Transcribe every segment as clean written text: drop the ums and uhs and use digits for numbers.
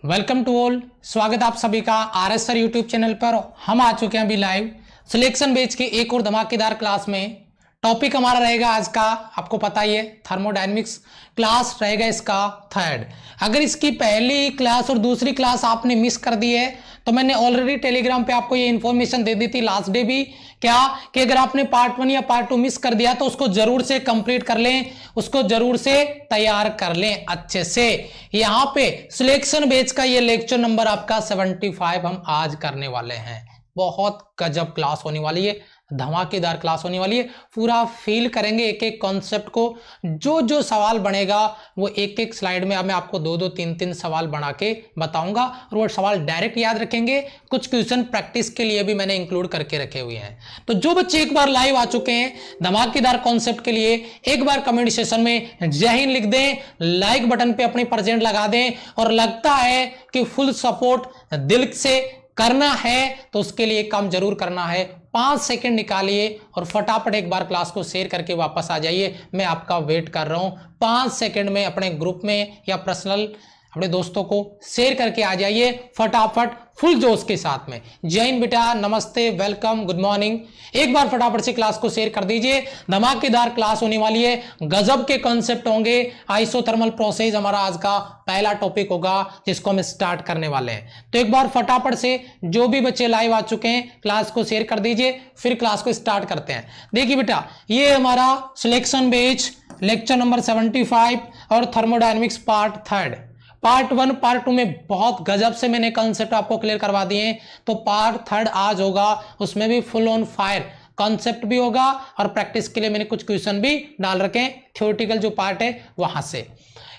Welcome to all. स्वागत आप सभी का आरएस सर यूट्यूब चैनल पर। हम आ चुके हैं अभी लाइव सिलेक्शन बेच के एक और धमाकेदार क्लास में। टॉपिक हमारा रहेगा आज का, आपको पता ही है, थर्मोडायनेमिक्स क्लास रहेगा इसका थर्ड। अगर इसकी पहली क्लास और दूसरी क्लास आपने मिस कर दी है तो मैंने ऑलरेडी टेलीग्राम पे आपको ये इन्फॉर्मेशन दे दी थी लास्ट डे भी, क्या कि अगर आपने पार्ट 1 या पार्ट 2 मिस कर दिया तो उसको जरूर से कंप्लीट कर लें, उसको जरूर से तैयार कर लें अच्छे से। यहां पे सिलेक्शन बेच का ये लेक्चर नंबर आपका 75 हम आज करने वाले हैं। बहुत गजब क्लास होने वाली है, धमाकेदार क्लास होने वाली है। पूरा फील करेंगे एक एक कॉन्सेप्ट को। जो जो सवाल बनेगा वो एक एक स्लाइड में मैं आपको दो दो तीन तीन सवाल बना के बताऊंगा और वो सवाल डायरेक्ट याद रखेंगे। कुछ क्वेश्चन प्रैक्टिस के लिए भी मैंने इंक्लूड करके रखे हुए हैं। तो जो बच्चे एक बार लाइव आ चुके हैं धमाकेदार कॉन्सेप्ट के लिए, एक बार कमेंट सेक्शन में जय हिंद लिख दें, लाइक बटन पे अपनी प्रेजेंट लगा दें और लगता है कि फुल सपोर्ट दिल से करना है तो उसके लिए काम जरूर करना है। 5 सेकंड निकालिए और फटाफट एक बार क्लास को शेयर करके वापस आ जाइए। मैं आपका वेट कर रहा हूं। 5 सेकंड में अपने ग्रुप में या पर्सनल अपने दोस्तों को शेयर करके आ जाइए फटाफट फुल जोश के साथ में। जय हिंद बेटा, नमस्ते, वेलकम, गुड मॉर्निंग। एक बार फटाफट से क्लास को शेयर कर दीजिए। धमाकेदार क्लास होने वाली है, गजब के कॉन्सेप्ट होंगे। आइसोथर्मल प्रोसेस हमारा आज का पहला टॉपिक होगा जिसको हम स्टार्ट करने वाले हैं। तो एक बार फटाफट से जो भी बच्चे लाइव आ चुके हैं क्लास को शेयर कर दीजिए, फिर क्लास को स्टार्ट करते हैं। देखिए बेटा, ये हमारा सिलेक्शन बेच लेक्चर नंबर 75 और thermodynamics part third. Part 1 part 2 में बहुत गजब से मैंने कॉन्सेप्ट आपको क्लियर करवा दिए हैं। तो पार्ट थर्ड आज होगा, उसमें भी फुल ऑन फायर कॉन्सेप्ट भी होगा और प्रैक्टिस के लिए मैंने कुछ क्वेश्चन भी डाल रखे हैं, थ्योरेटिकल जो पार्ट है वहां से।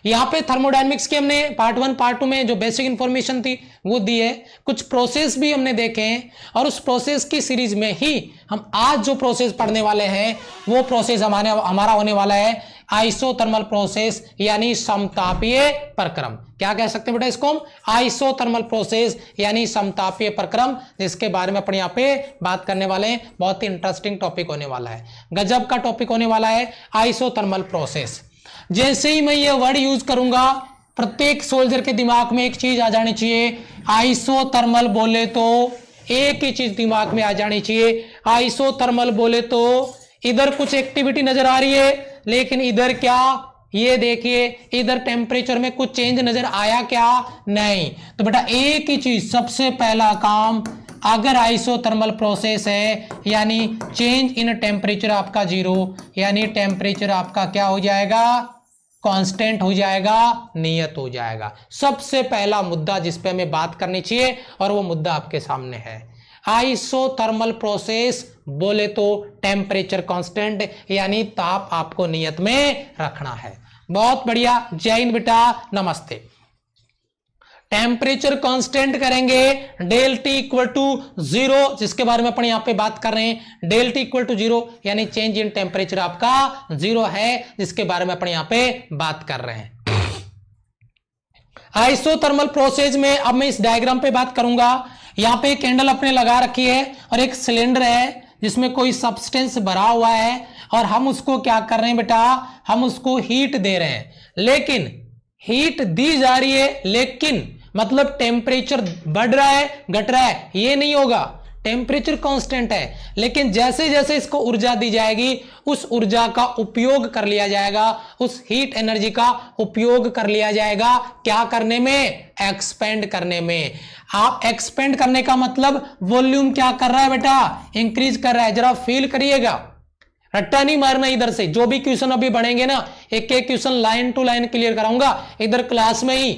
यहाँ पे थर्मोडायनेमिक्स की हमने पार्ट 1 पार्ट 2 में जो बेसिक इंफॉर्मेशन थी वो दी है, कुछ प्रोसेस भी हमने देखे हैं और उस प्रोसेस की सीरीज में ही हम आज जो प्रोसेस पढ़ने वाले हैं वो प्रोसेस हमारा होने वाला है आइसोथर्मल प्रोसेस यानी समतापीय प्रक्रम। क्या कह सकते हैं बेटा इसको हम? आइसोथर्मल प्रोसेस यानी समतापीय प्रक्रम, जिसके बारे में अपन यहाँ पे बात करने वाले हैं। बहुत ही इंटरेस्टिंग टॉपिक होने वाला है, गजब का टॉपिक होने वाला है आइसोथर्मल प्रोसेस। जैसे ही मैं ये वर्ड यूज करूंगा प्रत्येक सोल्जर के दिमाग में एक चीज आ जानी चाहिए। आइसोथर्मल बोले तो एक ही चीज दिमाग में आ जानी चाहिए। आइसोथर्मल बोले तो इधर कुछ एक्टिविटी नजर आ रही है, लेकिन इधर क्या, ये देखिए इधर टेम्परेचर में कुछ चेंज नजर आया क्या? नहीं। तो बेटा एक ही चीज, सबसे पहला काम, अगर आइसोथर्मल प्रोसेस है यानी चेंज इन टेम्परेचर आपका 0, यानी टेम्परेचर आपका क्या हो जाएगा? कांस्टेंट हो जाएगा, नियत हो जाएगा। सबसे पहला मुद्दा जिस पे हमें बात करनी चाहिए और वो मुद्दा आपके सामने है। आइसोथर्मल प्रोसेस बोले तो टेम्परेचर कांस्टेंट यानी ताप आपको नियत में रखना है। बहुत बढ़िया, जय हिंद बेटा, नमस्ते। टेम्परेचर कांस्टेंट करेंगे डेल टी इक्वल टू 0, जिसके बारे में अपन यहां पे बात कर रहे हैं। डेल टी इक्वल टू 0 यानी चेंज इन टेम्परेचर आपका 0 है, जिसके बारे में अपन यहां पे बात कर रहे हैं। आइसोथर्मल प्रोसेस में अब मैं इस डायग्राम पे बात करूंगा। यहां पे एक कैंडल अपने लगा रखी है और एक सिलेंडर है जिसमें कोई सब्सटेंस भरा हुआ है और हम उसको क्या कर रहे हैं बेटा? हम उसको हीट दे रहे हैं, लेकिन हीट दी जा रही है, लेकिन मतलब टेम्परेचर बढ़ रहा है घट रहा है ये नहीं होगा। टेम्परेचर कांस्टेंट है, लेकिन जैसे जैसे इसको ऊर्जा दी जाएगी उस ऊर्जा का उपयोग कर लिया जाएगा, उस हीट एनर्जी का उपयोग कर लिया जाएगा। क्या करने में? एक्सपेंड करने में। आप एक्सपेंड करने का मतलब वॉल्यूम क्या कर रहा है बेटा? इंक्रीज कर रहा है। जरा फील करिएगा, रट्टा नहीं मारना इधर से। जो भी क्वेश्चन अभी बढ़ेंगे ना, एक एक question line to line clear कराऊंगा इधर क्लास में ही।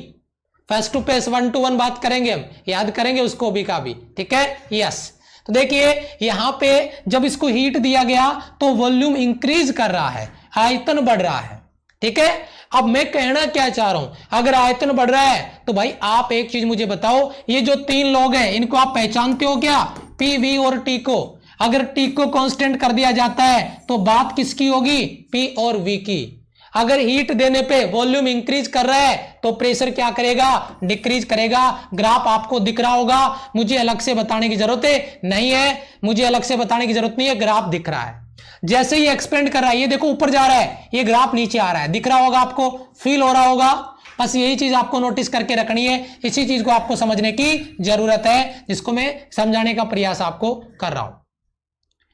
फेस टू फेस 1 to 1 बात करेंगे, हम याद करेंगे उसको भी का भी, ठीक है? यस। तो देखिए यहां पे जब इसको हीट दिया गया तो वॉल्यूम इंक्रीज कर रहा है, आयतन बढ़ रहा है, ठीक है? अब मैं कहना क्या चाह रहा हूं, अगर आयतन बढ़ रहा है तो भाई आप एक चीज मुझे बताओ, ये जो 3 लोग हैं इनको आप पहचानते हो क्या? पी, वी और टी को। अगर टी को कांस्टेंट कर दिया जाता है तो बात किसकी होगी? पी और वी की। अगर हीट देने पे वॉल्यूम इंक्रीज कर रहा है तो प्रेशर क्या करेगा? डिक्रीज करेगा। ग्राफ आपको दिख रहा होगा, मुझे अलग से बताने की जरूरत नहीं है, मुझे अलग से बताने की जरूरत नहीं है, ग्राफ दिख रहा है। जैसे ही एक्सपेंड कर रहा है, ये देखो ऊपर जा रहा है, ये ग्राफ नीचे आ रहा है, दिख रहा होगा आपको, फील हो रहा होगा। बस यही चीज आपको नोटिस करके रखनी है, इसी चीज को आपको समझने की जरूरत है, जिसको मैं समझाने का प्रयास आपको कर रहा हूं।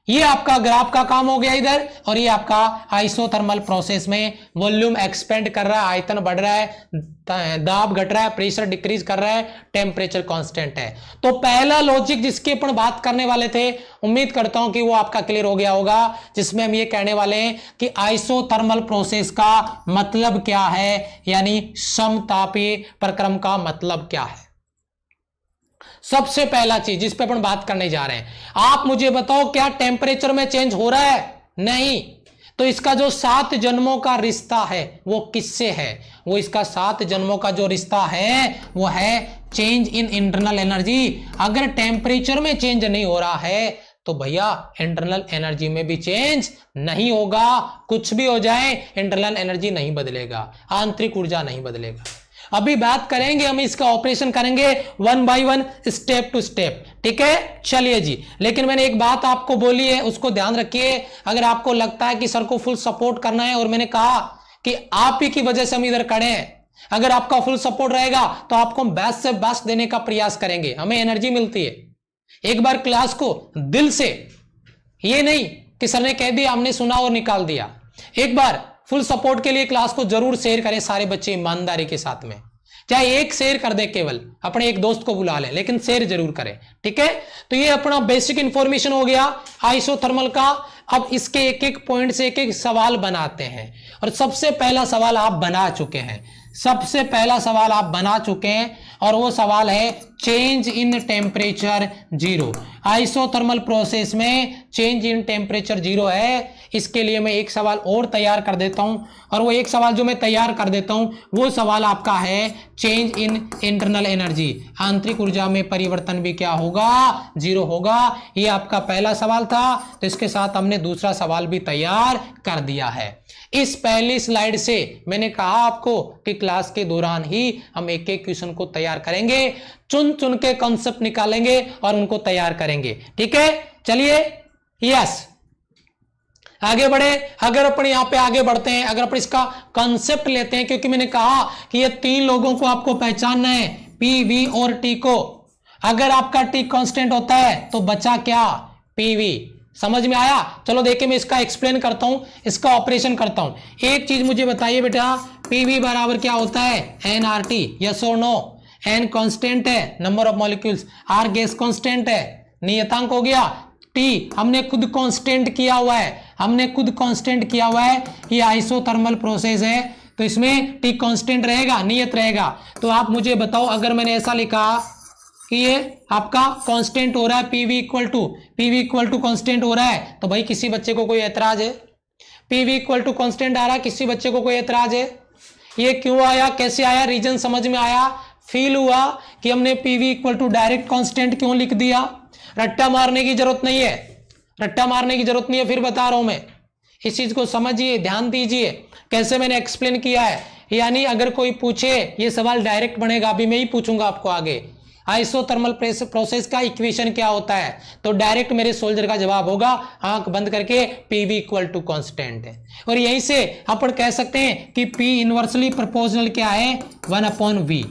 ये आपका ग्राफ का काम हो गया इधर, और ये आपका आइसोथर्मल प्रोसेस में वॉल्यूम एक्सपेंड कर रहा है, आयतन बढ़ रहा है, दाब घट रहा है, प्रेशर डिक्रीज कर रहा है, टेम्परेचर कांस्टेंट है। तो पहला लॉजिक जिसकी अपन बात करने वाले थे, उम्मीद करता हूं कि वो आपका क्लियर हो गया होगा, जिसमें हम ये कहने वाले हैं कि आइसोथर्मल प्रोसेस का मतलब क्या है, यानी समतापीय प्रक्रम का मतलब क्या है। सबसे पहला चीज जिस पे अपन बात करने जा रहे हैं, आप मुझे बताओ क्या टेम्परेचर में चेंज हो रहा है? नहीं। तो इसका जो 7 जन्मों का रिश्ता है वो किससे है? वो इसका 7 जन्मों का जो रिश्ता है वो है चेंज इन इंटरनल एनर्जी। अगर टेम्परेचर में चेंज नहीं हो रहा है तो भैया इंटरनल एनर्जी में भी चेंज नहीं होगा। कुछ भी हो जाए इंटरनल एनर्जी नहीं बदलेगा, आंतरिक ऊर्जा नहीं बदलेगा। अभी बात करेंगे, हम इसका ऑपरेशन करेंगे 1 by 1 स्टेप टू स्टेप, ठीक है। चलिए जी, लेकिन मैंने एक बात आपको बोली है, उसको ध्यान रखिए। अगर आपको लगता है कि सर को फुल सपोर्ट करना है, और मैंने कहा कि आप ही की वजह से हम इधर खड़े हैं, अगर आपका फुल सपोर्ट रहेगा तो आपको बेस्ट से बेस्ट देने का प्रयास करेंगे, हमें एनर्जी मिलती है। एक बार क्लास को दिल से, ये नहीं कि सर ने कह दिया हमने सुना और निकाल दिया, एक बार फुल सपोर्ट के लिए क्लास को जरूर शेयर करें सारे बच्चे ईमानदारी के साथ में। चाहे एक शेयर कर दे, केवल अपने एक दोस्त को बुला लें, लेकिन शेयर जरूर करें, ठीक है। तो ये अपना बेसिक इंफॉर्मेशन हो गया आइसोथर्मल का। अब इसके एक एक पॉइंट से एक एक सवाल बनाते हैं, और सबसे पहला सवाल आप बना चुके हैं, सबसे पहला सवाल आप बना चुके हैं, और वो सवाल है change in temperature zero. Isothermal process में चेंज इन टेम्परेचर जीरो है। इसके लिए मैं एक सवाल और तैयार कर देता हूं, और वो एक सवाल जो मैं तैयार कर देता हूं वो सवाल आपका है चेंज इन इंटरनल एनर्जी। आंतरिक ऊर्जा में परिवर्तन भी क्या होगा? जीरो होगा। ये आपका पहला सवाल था, तो इसके साथ हमने दूसरा सवाल भी तैयार कर दिया है। इस पहली स्लाइड से मैंने कहा आपको कि क्लास के दौरान ही हम एक एक क्वेश्चन को तैयार करेंगे, चुन चुन के कॉन्सेप्ट निकालेंगे और उनको तैयार करेंगे, ठीक है। चलिए यस, आगे बढ़े। अगर अपन यहां पे आगे बढ़ते हैं, अगर अपन इसका कॉन्सेप्ट लेते हैं, क्योंकि मैंने कहा कि ये 3 लोगों को आपको पहचानना है, पी, वी और टी को। अगर आपका टी कांस्टेंट होता है तो बचा क्या? पीवी। समझ में आया? चलो देखिए, मैं इसका एक्सप्लेन करता हूं, इसका ऑपरेशन करता हूं। एक चीज मुझे बताइए बेटा, पीवी बराबर क्या होता है? एनआरटी, यस और नो। एन कांस्टेंट है, number of molecules. R gas constant है, नियतांक हो गया। टी हमने खुद कांस्टेंट किया हुआ है, हमने खुद कांस्टेंट किया हुआ है। ये आइसोथर्मल प्रोसेस है, तो इसमें टी कांस्टेंट रहेगा, नियत रहेगा। तो आप मुझे बताओ, अगर मैंने ऐसा लिखा कि ये आपका कांस्टेंट हो रहा है, पीवी इक्वल टू कांस्टेंट हो रहा है, तो भाई किसी बच्चे को कोई ऐतराज है? पीवी इक्वल टू कांस्टेंट आ रहा है, किसी बच्चे को कोई ऐतराज है? ये क्यों आया, कैसे आया, रीजन समझ में आया? फील हुआ कि हमने PV equal to direct constant क्यों लिख दिया? रट्टा मारने की जरूरत नहीं है, रट्टा मारने की जरूरत नहीं है, फिर बता रहा हूं मैं। इस चीज को समझिए, ध्यान दीजिए कैसे मैंने एक्सप्लेन किया है। यानी अगर कोई पूछे, ये सवाल डायरेक्ट बनेगा, अभी मैं ही पूछूंगा आपको आगे, आइसोथर्मल प्रोसेस का इक्वेशन क्या होता है, तो डायरेक्ट मेरे सोल्जर का जवाब होगा आंख बंद करके पीवी इक्वल टू कांस्टेंट है। और यहीं से अपन कह सकते हैं कि पी इनवर्सली प्रोपोर्शनल क्या है? 1/v।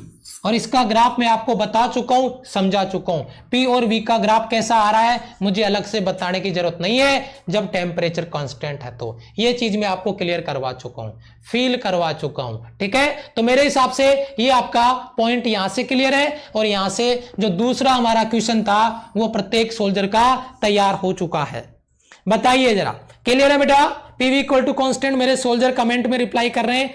और इसका ग्राफ मैं आपको बता चुका हूं, समझा चुका हूं। पी और वी का ग्राफ कैसा आ रहा है मुझे अलग से बताने की जरूरत नहीं है, जब टेम्परेचर कांस्टेंट है तो। ये चीज मैं आपको क्लियर करवा चुका हूं, फील करवा चुका हूं, ठीक है। तो मेरे हिसाब से ये आपका पॉइंट यहां से क्लियर है, और यहां से जो दूसरा हमारा क्वेश्चन था वो प्रत्येक सोल्जर का तैयार हो चुका है। बताइए जरा, क्लियर है बेटा? पीवी इक्वल टू कांस्टेंट मेरे सोल्जर कमेंट में रिप्लाई कर रहे हैं।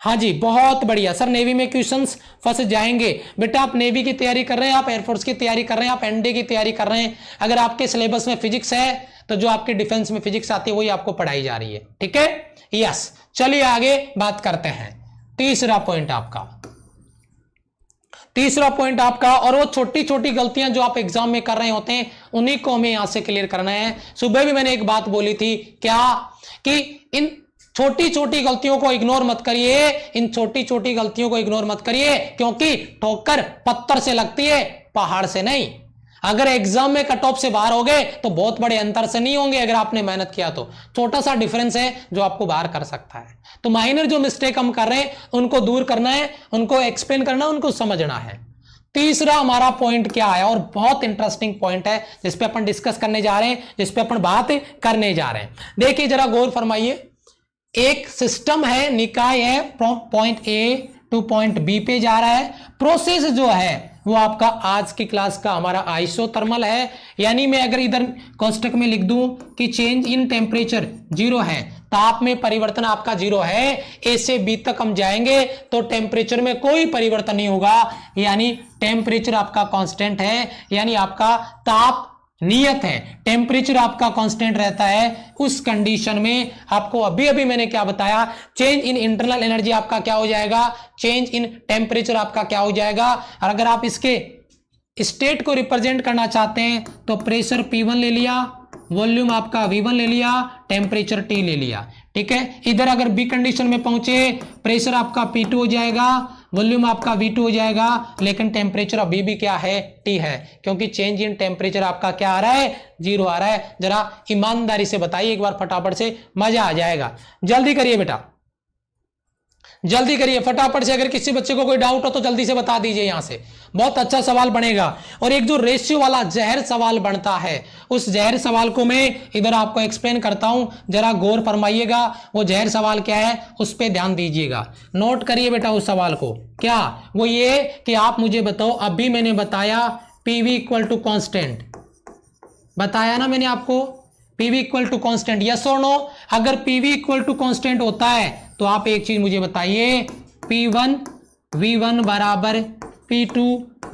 हाँ जी, बहुत बढ़िया सर, नेवी में क्वेश्चंस फंस जाएंगे। बेटा आप नेवी की तैयारी कर रहे हैं, आप एयरफोर्स की तैयारी कर रहे हैं, आप एनडी की तैयारी कर रहे हैं, अगर आपके सिलेबस में फिजिक्स है तो जो आपके डिफेंस में फिजिक्स आती है वही आपको पढ़ाई जा रही है, ठीक है। यस, चलिए आगे बात करते हैं। तीसरा पॉइंट आपका, और वो छोटी छोटी गलतियां जो आप एग्जाम में कर रहे होते हैं उन्हीं को हमें यहां से क्लियर करना है। सुबह भी मैंने एक बात बोली थी, क्या कि इन छोटी छोटी गलतियों को इग्नोर मत करिए, इन छोटी छोटी गलतियों को इग्नोर मत करिए, क्योंकि ठोकर पत्थर से लगती है, पहाड़ से नहीं। अगर एग्जाम में कट ऑफ से बाहर हो गए तो बहुत बड़े अंतर से नहीं होंगे, अगर आपने मेहनत किया तो छोटा सा डिफरेंस है जो आपको बाहर कर सकता है। तो माइनर जो मिस्टेक हम कर रहे हैं उनको दूर करना है, उनको एक्सप्लेन करना, उनको समझना है। तीसरा हमारा पॉइंट क्या है, और बहुत इंटरेस्टिंग पॉइंट है जिसपे अपन डिस्कस करने जा रहे हैं, जिसपे अपन बात करने जा रहे हैं। देखिए जरा गौर फरमाइए, एक सिस्टम है, निकाय है, point A to point B पे जा रहा है। प्रोसेस जो है वो आपका आज की क्लास का हमारा आइसोथर्मल है, यानी मैं अगर इधर कोष्टक में लिख दूं कि चेंज इन टेम्परेचर 0 है, ताप में परिवर्तन आपका 0 है, ए से बी तक हम जाएंगे तो टेम्परेचर में कोई परिवर्तन नहीं होगा, यानी टेम्परेचर आपका कांस्टेंट है, यानी आपका ताप नियत है, टेम्परेचर आपका कांस्टेंट रहता है। उस कंडीशन में आपको अभी अभी मैंने क्या बताया, चेंज इन इंटरनल एनर्जी आपका क्या हो जाएगा, चेंज इन टेम्परेचर आपका क्या हो जाएगा। और अगर आप इसके स्टेट को रिप्रेजेंट करना चाहते हैं तो प्रेशर P1 ले लिया, वॉल्यूम आपका V1 ले लिया, टेम्परेचर T ले लिया, ठीक है। इधर अगर बी कंडीशन में पहुंचे, प्रेशर आपका P2 हो जाएगा, वॉल्यूम आपका V2 हो जाएगा, लेकिन टेम्परेचर अभी भी क्या है, T है, क्योंकि चेंज इन टेम्परेचर आपका क्या आ रहा है, 0 आ रहा है। जरा ईमानदारी से बताइए एक बार फटाफट से, मजा आ जाएगा। जल्दी करिए बेटा, जल्दी करिए फटाफट से। अगर किसी बच्चे को कोई डाउट हो तो जल्दी से बता दीजिए, यहां से बहुत अच्छा सवाल बनेगा। और एक जो रेशियो वाला जहर सवाल बनता है, उस जहर सवाल को मैं इधर आपको एक्सप्लेन करता हूं, जरा गौर फरमाइएगा। वो जहर सवाल क्या है उस पर ध्यान दीजिएगा, नोट करिए बेटा उस सवाल को। क्या वो ये कि आप मुझे बताओ, अभी मैंने बताया पीवी इक्वल टू कॉन्स्टेंट, बताया ना मैंने आपको, PV equal to constant, yes और नो। अगर पीवी इक्वल टू कॉन्स्टेंट होता है तो आप एक चीज मुझे बताइए, P1 V1 बराबर P2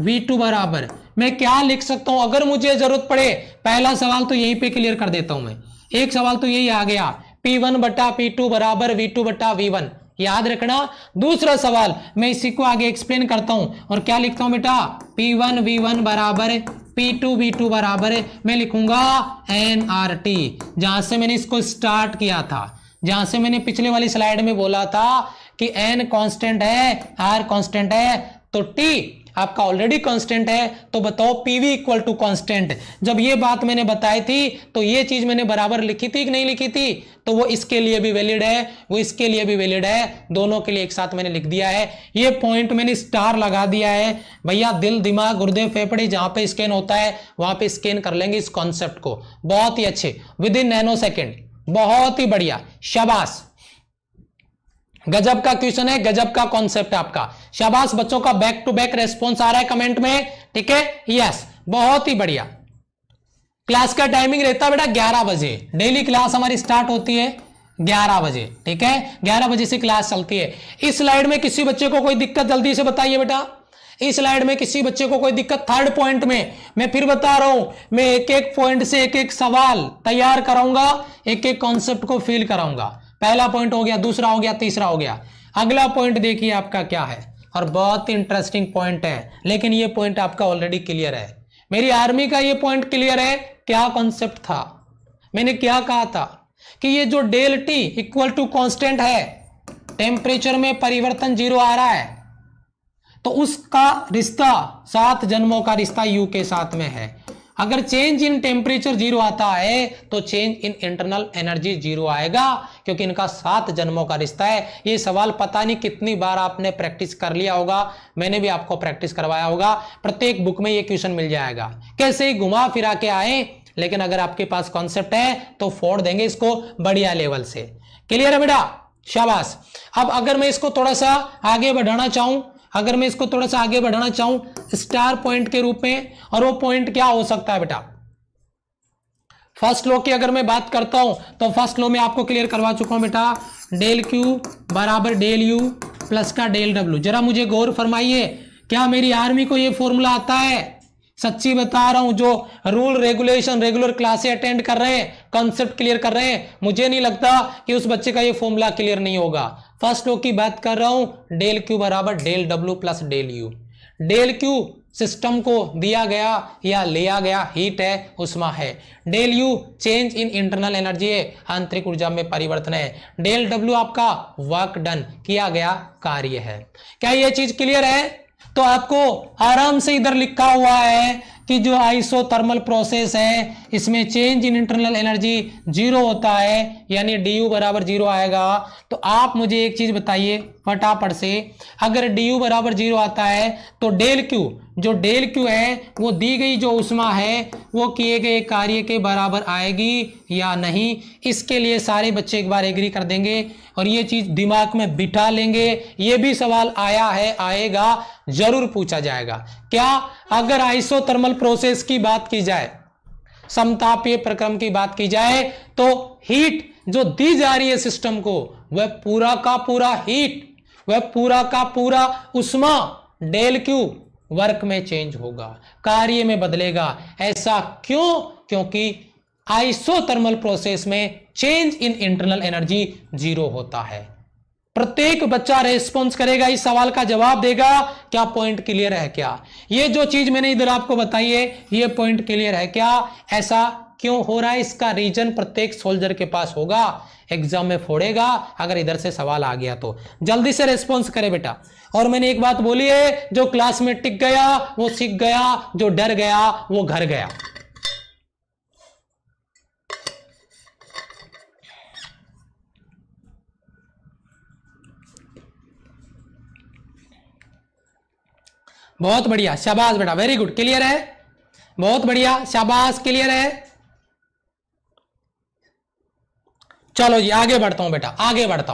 V2 बराबर, मैं क्या लिख सकता हूं अगर मुझे जरूरत पड़े। पहला सवाल तो यहीं पे क्लियर कर देता हूं मैं, एक सवाल तो यही आ गया, P1 बटा P2 बराबर V2 बटा V1, याद रखना। दूसरा सवाल मैं इसी को आगे एक्सप्लेन करता हूं, और क्या लिखता हूं बेटा, P1 V1 बराबर P2 V2 बराबर मैं लिखूंगा nRT, जहां से मैंने इसको स्टार्ट किया था, जहां से मैंने पिछले वाली स्लाइड में बोला था कि n कांस्टेंट है, r कांस्टेंट है, तो t आपका ऑलरेडी कांस्टेंट है। तो बताओ pv इक्वल टू कांस्टेंट, जब ये बात मैंने बताई थी तो ये चीज मैंने बराबर लिखी थी कि नहीं लिखी थी, तो वो इसके लिए भी वैलिड है, वो इसके लिए भी वैलिड है, दोनों के लिए एक साथ मैंने लिख दिया है। ये पॉइंट मैंने स्टार लगा दिया है भैया, दिल दिमाग गुर्दे फेफड़े जहां पे स्कैन होता है वहां पे स्कैन कर लेंगे इस कॉन्सेप्ट को, बहुत ही अच्छे, विद इन नैनो सेकेंड, बहुत ही बढ़िया, शाबाश। गजब का क्वेश्चन है, गजब का कॉन्सेप्ट आपका, शाबाश बच्चों का बैक टू बैक रेस्पॉन्स आ रहा है कमेंट में, ठीक है, यस, बहुत ही बढ़िया। क्लास का टाइमिंग रहता है बेटा 11 बजे, डेली क्लास हमारी स्टार्ट होती है 11 बजे, ठीक है, 11 बजे से क्लास चलती है। इस स्लाइड में किसी बच्चे को कोई दिक्कत जल्दी से बताइए बेटा, इस स्लाइड में किसी बच्चे को कोई दिक्कत। थर्ड पॉइंट में मैं फिर बता रहा हूं, मैं एक एक पॉइंट से एक एक सवाल तैयार कराऊंगा, एक एक कॉन्सेप्ट को फील कराऊंगा। पहला पॉइंट हो गया, दूसरा हो गया, तीसरा हो गया। अगला पॉइंट देखिए आपका क्या है, और बहुत ही इंटरेस्टिंग पॉइंट है, लेकिन ये पॉइंट आपका ऑलरेडी क्लियर है, मेरी आर्मी का ये पॉइंट क्लियर है। क्या कॉन्सेप्ट था, मैंने क्या कहा था कि ये जो del T equal to constant है, टेम्परेचर में परिवर्तन 0 आ रहा है, तो उसका रिश्ता 7 जन्मों का रिश्ता यू के साथ में है। अगर चेंज इन टेम्परेचर 0 आता है तो चेंज इन इंटरनल एनर्जी 0 आएगा, क्योंकि इनका 7 जन्मों का रिश्ता है। ये सवाल पता नहीं कितनी बार आपने प्रैक्टिस कर लिया होगा, मैंने भी आपको प्रैक्टिस करवाया होगा, प्रत्येक बुक में ये क्वेश्चन मिल जाएगा, कैसे ही घुमा फिरा के आए, लेकिन अगर आपके पास कॉन्सेप्ट है तो फोड़ देंगे इसको बढ़िया लेवल से। क्लियर है बेटा, शाबाश। अब अगर मैं इसको थोड़ा सा आगे बढ़ाना चाहूं, अगर मैं इसको थोड़ा सा आगे बढ़ाना चाहूं स्टार पॉइंट के रूप में, और वो पॉइंट क्या हो सकता है बेटा, फर्स्ट लॉ की अगर मैं बात करता हूं तो फर्स्ट लॉ में आपको क्लियर करवा चुका हूं बेटा, डेल क्यू बराबर डेल यू प्लस का डेल डब्ल्यू। जरा मुझे गौर फरमाइए, क्या मेरी आर्मी को ये फॉर्मूला आता है? सच्ची बता रहा हूं, जो रूल रेगुलेशन रेगुलर क्लासे अटेंड कर रहे हैं, कॉन्सेप्ट क्लियर कर रहे हैं, मुझे नहीं लगता कि उस बच्चे का ये फॉर्मूला क्लियर नहीं होगा। फर्स्ट लॉ की बात कर रहा हूं, डेल क्यू बराबर del W plus del U. Del Q system को दिया गया या लिया गया हीट है, उष्मा है। Del U change in internal energy है, आंतरिक ऊर्जा में परिवर्तन है। डेल डब्ल्यू आपका वर्क डन, किया गया कार्य है। क्या ये चीज क्लियर है? तो आपको आराम से इधर लिखा हुआ है कि जो आइसोथर्मल प्रोसेस है इसमें चेंज इन इंटरनल एनर्जी 0 होता है, यानी du बराबर 0 आएगा। तो आप मुझे एक चीज बताइए फटाफट से, अगर du बराबर 0 आता है तो डेल क्यू, जो डेल क्यू है वो दी गई जो उष्मा है वो किए गए कार्य के बराबर आएगी या नहीं। इसके लिए सारे बच्चे एक बार एग्री कर देंगे और ये चीज दिमाग में बिठा लेंगे। ये भी सवाल आया है, आएगा, जरूर पूछा जाएगा। क्या अगर आइसोथर्मल प्रोसेस की बात की जाए, समतापीय प्रक्रम की बात की जाए, तो हीट जो दी जा रही है सिस्टम को वह पूरा का पूरा हीट, वह पूरा का पूरा उष्मा डेल क्यू वर्क में चेंज होगा, कार्य में बदलेगा। ऐसा क्यों? क्योंकि आइसोथर्मल प्रोसेस में चेंज इन इंटरनल एनर्जी 0 होता है। प्रत्येक बच्चा रेस्पॉन्स करेगा, इस सवाल का जवाब देगा। क्या पॉइंट क्लियर है क्या? ये जो चीज मैंने इधर आपको बताई है ये पॉइंट क्लियर है क्या? ऐसा क्यों हो रहा है? इसका रीजन प्रत्येक सोल्जर के पास होगा, एग्जाम में फोड़ेगा अगर इधर से सवाल आ गया तो। जल्दी से रेस्पॉन्स करे बेटा। और मैंने एक बात बोली है, जो क्लास में टिक गया वो सीख गया, जो डर गया वो घर गया। बहुत बढ़िया, शाबाश बेटा, वेरी गुड, क्लियर है, बहुत बढ़िया, शाबाश, क्लियर है। चलो जी आगे बढ़ता हूं बेटा, आगे बढ़ता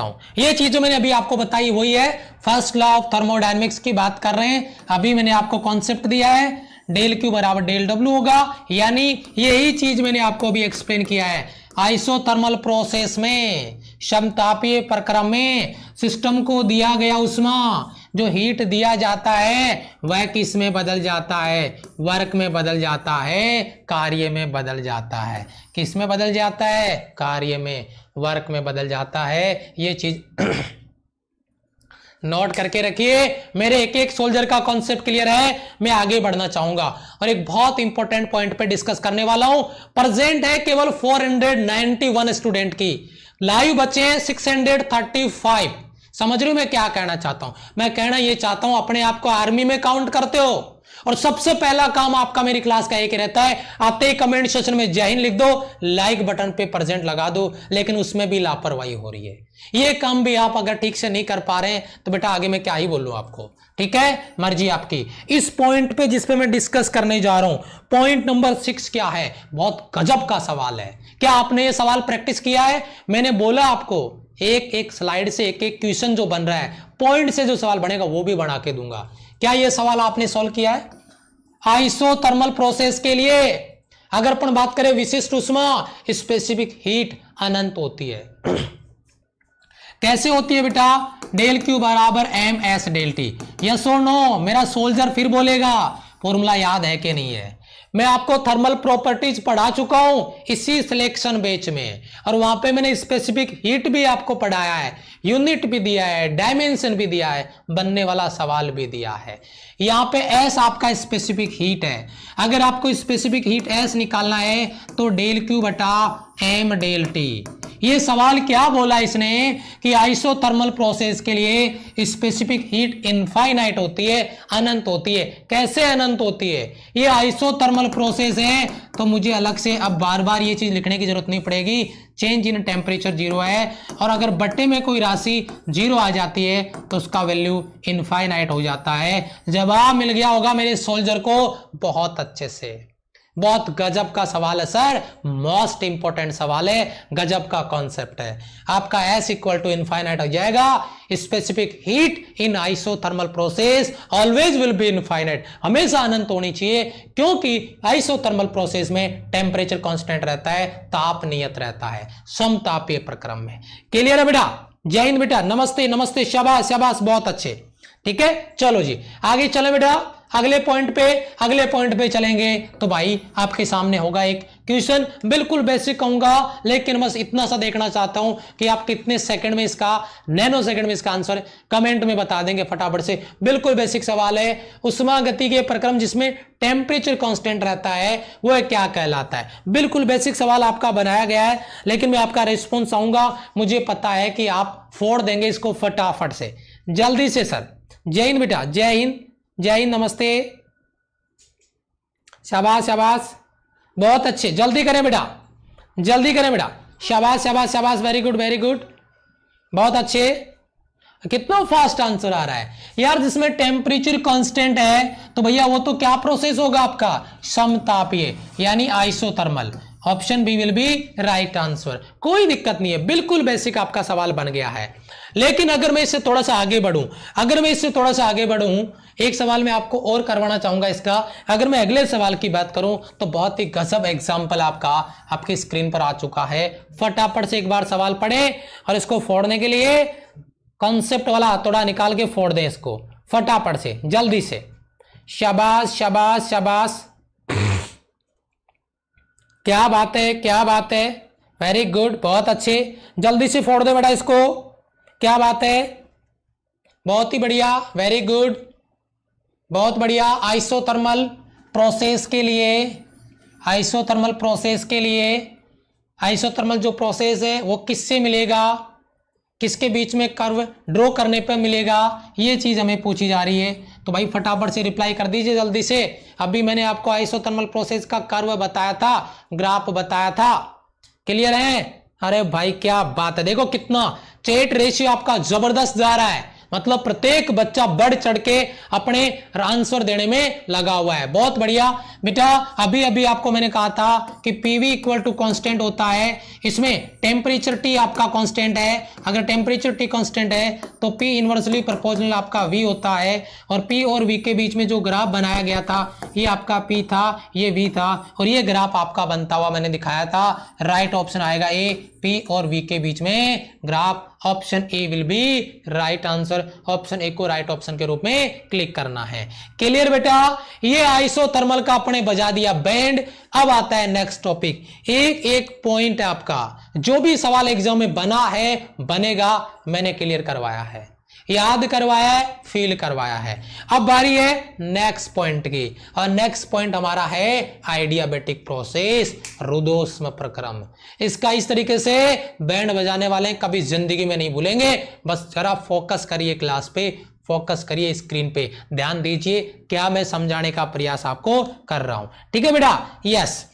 हूं। ये चीज जो मैंने अभी आपको बताई वही है, फर्स्ट लॉ ऑफ थर्मोडायनेमिक्स की बात कर रहे हैं। अभी मैंने आपको कॉन्सेप्ट दिया है, डेल क्यू बराबर डेल डब्ल्यू होगा, यानी यही चीज मैंने आपको अभी एक्सप्लेन किया है। आइसोथर्मल प्रोसेस में, समतापीय प्रक्रम में सिस्टम को दिया गया उष्मा, जो हीट दिया जाता है वह किस में बदल जाता है? वर्क में बदल जाता है, कार्य में बदल जाता है। किस में बदल जाता है? कार्य में, वर्क में बदल जाता है। ये चीज नोट करके रखिए। मेरे एक एक सोल्जर का कॉन्सेप्ट क्लियर है, मैं आगे बढ़ना चाहूंगा और एक बहुत इंपॉर्टेंट पॉइंट पे डिस्कस करने वाला हूं। प्रेजेंट है केवल 491 स्टूडेंट की, लाइव बच्चे हैं 635। समझ रहे हो मैं क्या कहना चाहता हूं? मैं कहना ये चाहता हूं, अपने आप को आर्मी में काउंट करते हो और सबसे पहला काम आपका मेरी क्लास का एक ही रहता है, आते ही कमेंट सेक्शन में जय हिंद लिख दो, लाइक बटन पे प्रेजेंट लगा दो। लेकिन उसमें भी लापरवाही हो रही है। ये काम भी आप अगर ठीक से नहीं कर पा रहे हैं तो बेटा आगे मैं क्या ही बोलूं आपको, ठीक है, मर्जी आपकी। इस पॉइंट पे जिस पे मैं डिस्कस करने जा रहा हूं, पॉइंट नंबर 6 क्या है? बहुत गजब का सवाल है। क्या आपने ये सवाल प्रैक्टिस किया है? मैंने बोला आपको एक एक स्लाइड से एक एक क्वेश्चन जो बन रहा है, पॉइंट से जो सवाल बनेगा वो भी बना के दूंगा। क्या ये सवाल आपने सॉल्व किया है? आइसोथर्मल प्रोसेस के लिए अगर अपन बात करें विशिष्ट उष्मा, स्पेसिफिक हीट अनंत होती है। कैसे होती है बेटा? डेल क्यू बराबर M S del T. Yes और नो? मेरा सोल्जर फिर बोलेगा, फॉर्मूला याद है कि नहीं है? मैं आपको थर्मल प्रॉपर्टीज पढ़ा चुका हूं इसी सिलेक्शन बैच में, और वहां पे मैंने स्पेसिफिक हीट भी आपको पढ़ाया है, यूनिट भी दिया है, डायमेंशन भी दिया है, बनने वाला सवाल भी दिया है। यहां पे एस आपका स्पेसिफिक हीट है। अगर आपको स्पेसिफिक हीट एस निकालना है तो डेल क्यू बटा एम डेल टी। ये सवाल क्या बोला इसने कि आइसोथर्मल प्रोसेस के लिए स्पेसिफिक हीट इनफाइनाइट होती है, अनंत होती है। कैसे अनंत होती है? ये आइसोथर्मल प्रोसेस है तो मुझे अलग से अब बार बार ये चीज लिखने की जरूरत नहीं पड़ेगी। चेंज इन टेम्परेचर 0 है, और अगर बट्टे में कोई राशि 0 आ जाती है तो उसका वैल्यू इनफाइनाइट हो जाता है। जवाब मिल गया होगा मेरे सोल्जर को बहुत अच्छे से। बहुत गजब का सवाल है सर, मोस्ट इंपॉर्टेंट सवाल है, गजब का कॉन्सेप्ट है। आपका एस इक्वल टू इनफाइनाइट हो जाएगा। Specific heat in isothermal process always will be infinite, हमेशा अनंत होनी चाहिए, क्योंकि आइसोथर्मल प्रोसेस में टेम्परेचर कांस्टेंट रहता है, ताप नियत रहता है समतापीय प्रक्रम में। क्लियर है बेटा? जय हिंद बेटा, नमस्ते नमस्ते, शाबाश शाबाश, बहुत अच्छे। ठीक है, चलो जी आगे चले बेटा। अगले पॉइंट पे चलेंगे तो भाई आपके सामने होगा एक क्वेश्चन, बिल्कुल बेसिक कहूंगा, लेकिन बस इतना सा देखना चाहता हूं कि आप कितने सेकंड में इसका, नैनो सेकंड में इसका आंसर कमेंट में बता देंगे फटाफट से। बिल्कुल बेसिक सवाल है। उष्मा गति के प्रक्रम जिसमें टेम्परेचर कांस्टेंट रहता है वो क्या कहलाता है? बिल्कुल बेसिक सवाल आपका बनाया गया है, लेकिन मैं आपका रिस्पॉन्स आऊंगा, मुझे पता है कि आप फोड़ देंगे इसको फटाफट से, जल्दी से। सर जय हिंद बेटा, जय हिंद, जय हिंद, नमस्ते। शाबाश शाबाश, बहुत अच्छे, जल्दी करें बेटा, जल्दी करें बेटा, शाबाश शाबाश शाबाश, वेरी गुड वेरी गुड, बहुत अच्छे। कितना फास्ट आंसर आ रहा है यार। जिसमें टेम्परेचर कांस्टेंट है तो भैया वो तो क्या प्रोसेस होगा आपका, समतापीय यानी isothermal. Option B will be right answer, कोई दिक्कत नहीं है, बिल्कुल बेसिक आपका सवाल बन गया है। लेकिन अगर मैं इससे थोड़ा सा आगे बढ़ूं, एक सवाल मैं आपको और करवाना चाहूंगा इसका। अगर मैं अगले सवाल की बात करूं तो बहुत ही गजब एग्जाम्पल आपका आपकी स्क्रीन पर आ चुका है। फटाफट से एक बार सवाल पढ़े और इसको फोड़ने के लिए कॉन्सेप्ट वाला थोड़ा निकाल के फोड़ दें इसको फटाफट से, जल्दी से। शाबाश शाबाश शाबाश, क्या बात है, क्या बात है, वेरी गुड, बहुत अच्छे, जल्दी से फोड़ दे बेटा इसको, क्या बात है, बहुत ही बढ़िया, वेरी गुड, बहुत बढ़िया। आइसोथर्मल प्रोसेस के लिए आइसोथर्मल जो प्रोसेस है वो किससे मिलेगा, किसके बीच में कर्व ड्रॉ करने पर मिलेगा, ये चीज हमें पूछी जा रही है। तो भाई फटाफट से रिप्लाई कर दीजिए जल्दी से। अभी मैंने आपको आइसोथर्मल प्रोसेस का कर्व बताया था, ग्राफ बताया था, क्लियर है। अरे भाई क्या बात है, देखो कितना स्टेट रेशियो आपका जबरदस्त जा रहा है, मतलब प्रत्येक बच्चा बढ़ चढ़ के अपने आंसर देने में लगा हुआ है, बहुत बढ़िया बेटा। अभी अभी आपको मैंने कहा था कि पीवी इक्वल टू कांस्टेंट होता है, इसमें टेम्परेचर टी आपका कांस्टेंट है। अगर टेम्परेचर टी कांस्टेंट है तो पी इनवर्सली प्रोपोर्शनल आपका वी होता है, और पी और वी के बीच में जो ग्राफ बनाया गया था ये आपका पी था, ये वी था, और ये ग्राफ आपका बनता हुआ मैंने दिखाया था। राइट ऑप्शन आएगा ए, पी और वी के बीच में graph, option A will be right answer. Option A को राइट ऑप्शन के रूप में क्लिक करना है, क्लियर बेटा। ये आइसोथर्मल का अपने बजा दिया बैंड। अब आता है नेक्स्ट टॉपिक, एक एक पॉइंट आपका जो भी सवाल एग्जाम में बना है बनेगा, मैंने क्लियर करवाया है, याद करवाया है, फील करवाया है। अब बारी है नेक्स्ट पॉइंट की, और नेक्स्ट पॉइंट हमारा है आइडियाबैटिक प्रोसेस, रुदोष्म प्रक्रम। इसका इस तरीके से बैंड बजाने वाले कभी जिंदगी में नहीं भूलेंगे। बस जरा फोकस करिए क्लास पे, फोकस करिए स्क्रीन पे, ध्यान दीजिए क्या मैं समझाने का प्रयास आपको कर रहा हूं, ठीक है बेटा। यस,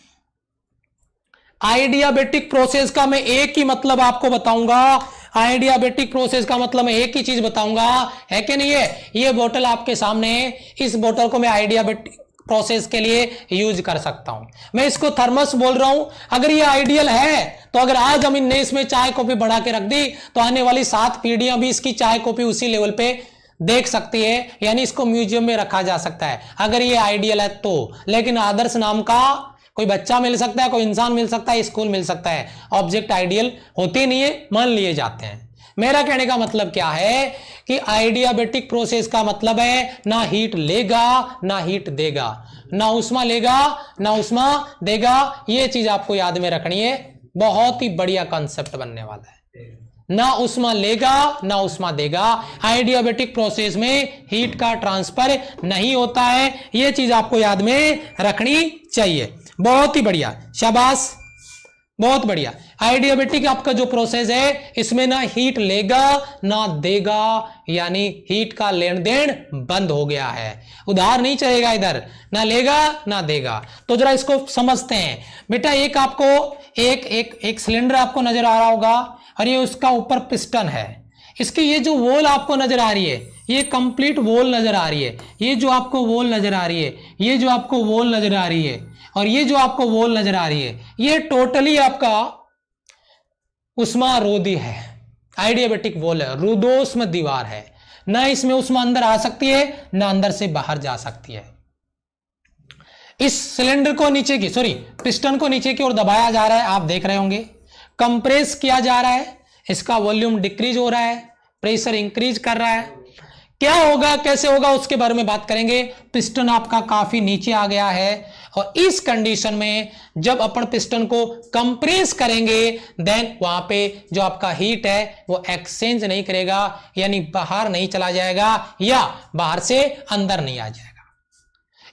आइडियाबैटिक प्रोसेस का मैं एक ही मतलब आपको बताऊंगा, आइडियाबैटिक प्रोसेस का मतलब मैं एक ही चीज बताऊंगा, है कि नहीं है। ये बोतल आपके सामने है, इस बोतल को मैं आइडियाबैटिक प्रोसेस के लिए यूज कर सकता हूं। मैं इसको थर्मस बोल रहा हूं। अगर ये आइडियल है तो अगर आज हम इनने इसमें चाय कॉफी बढ़ा के रख दी तो आने वाली 7 पीढ़ियां भी इसकी चाय कॉफी उसी लेवल पे देख सकती है, यानी इसको म्यूजियम में रखा जा सकता है अगर ये आइडियल है तो। लेकिन आदर्श नाम का कोई बच्चा मिल सकता है, कोई इंसान मिल सकता है, स्कूल मिल सकता है, ऑब्जेक्ट आइडियल होते नहीं है, मान लिए जाते हैं। मेरा कहने का मतलब क्या है कि आइडियाबैटिक प्रोसेस का मतलब है ना हीट लेगा ना हीट देगा, ना उष्मा लेगा ना उष्मा देगा। ये चीज आपको याद में रखनी है, बहुत ही बढ़िया कॉन्सेप्ट बनने वाला है। ना उष्मा लेगा ना उष्मा देगा, आइडियाबैटिक प्रोसेस में हीट का ट्रांसफर नहीं होता है, ये चीज आपको याद में रखनी चाहिए। बहुत ही बढ़िया, शाबाश, बहुत बढ़िया। आइडियाबैटिक आपका जो प्रोसेस है इसमें ना हीट लेगा ना देगा, यानी हीट का लेन देन बंद हो गया है, उधार नहीं चलेगा इधर, ना लेगा ना देगा। तो जरा इसको समझते हैं बेटा। एक आपको एक सिलेंडर आपको नजर आ रहा होगा, और ये उसका ऊपर पिस्टन है, इसकी ये जो वॉल आपको नजर आ रही है, ये कंप्लीट वॉल नजर आ रही है, ये जो आपको वॉल नजर आ रही है, ये जो आपको वॉल नजर आ रही है, और ये जो आपको वॉल नजर आ रही है, ये टोटली आपका उष्मारोधी है, आइडियाबैटिक वॉल है, रुदोष्म दीवार है। ना इसमें उष्मा अंदर आ सकती है ना अंदर से बाहर जा सकती है। इस सिलेंडर को नीचे की पिस्टन को नीचे की ओर दबाया जा रहा है, आप देख रहे होंगे, कंप्रेस किया जा रहा है, इसका वॉल्यूम डिक्रीज हो रहा है, प्रेशर इंक्रीज कर रहा है। क्या होगा कैसे होगा उसके बारे में बात करेंगे। पिस्टन आपका काफी नीचे आ गया है, और इस कंडीशन में जब अपन पिस्टन को कंप्रेस करेंगे देन वहां पे जो आपका हीट है वो एक्सचेंज नहीं करेगा, यानी बाहर नहीं चला जाएगा या बाहर से अंदर नहीं आ जाएगा।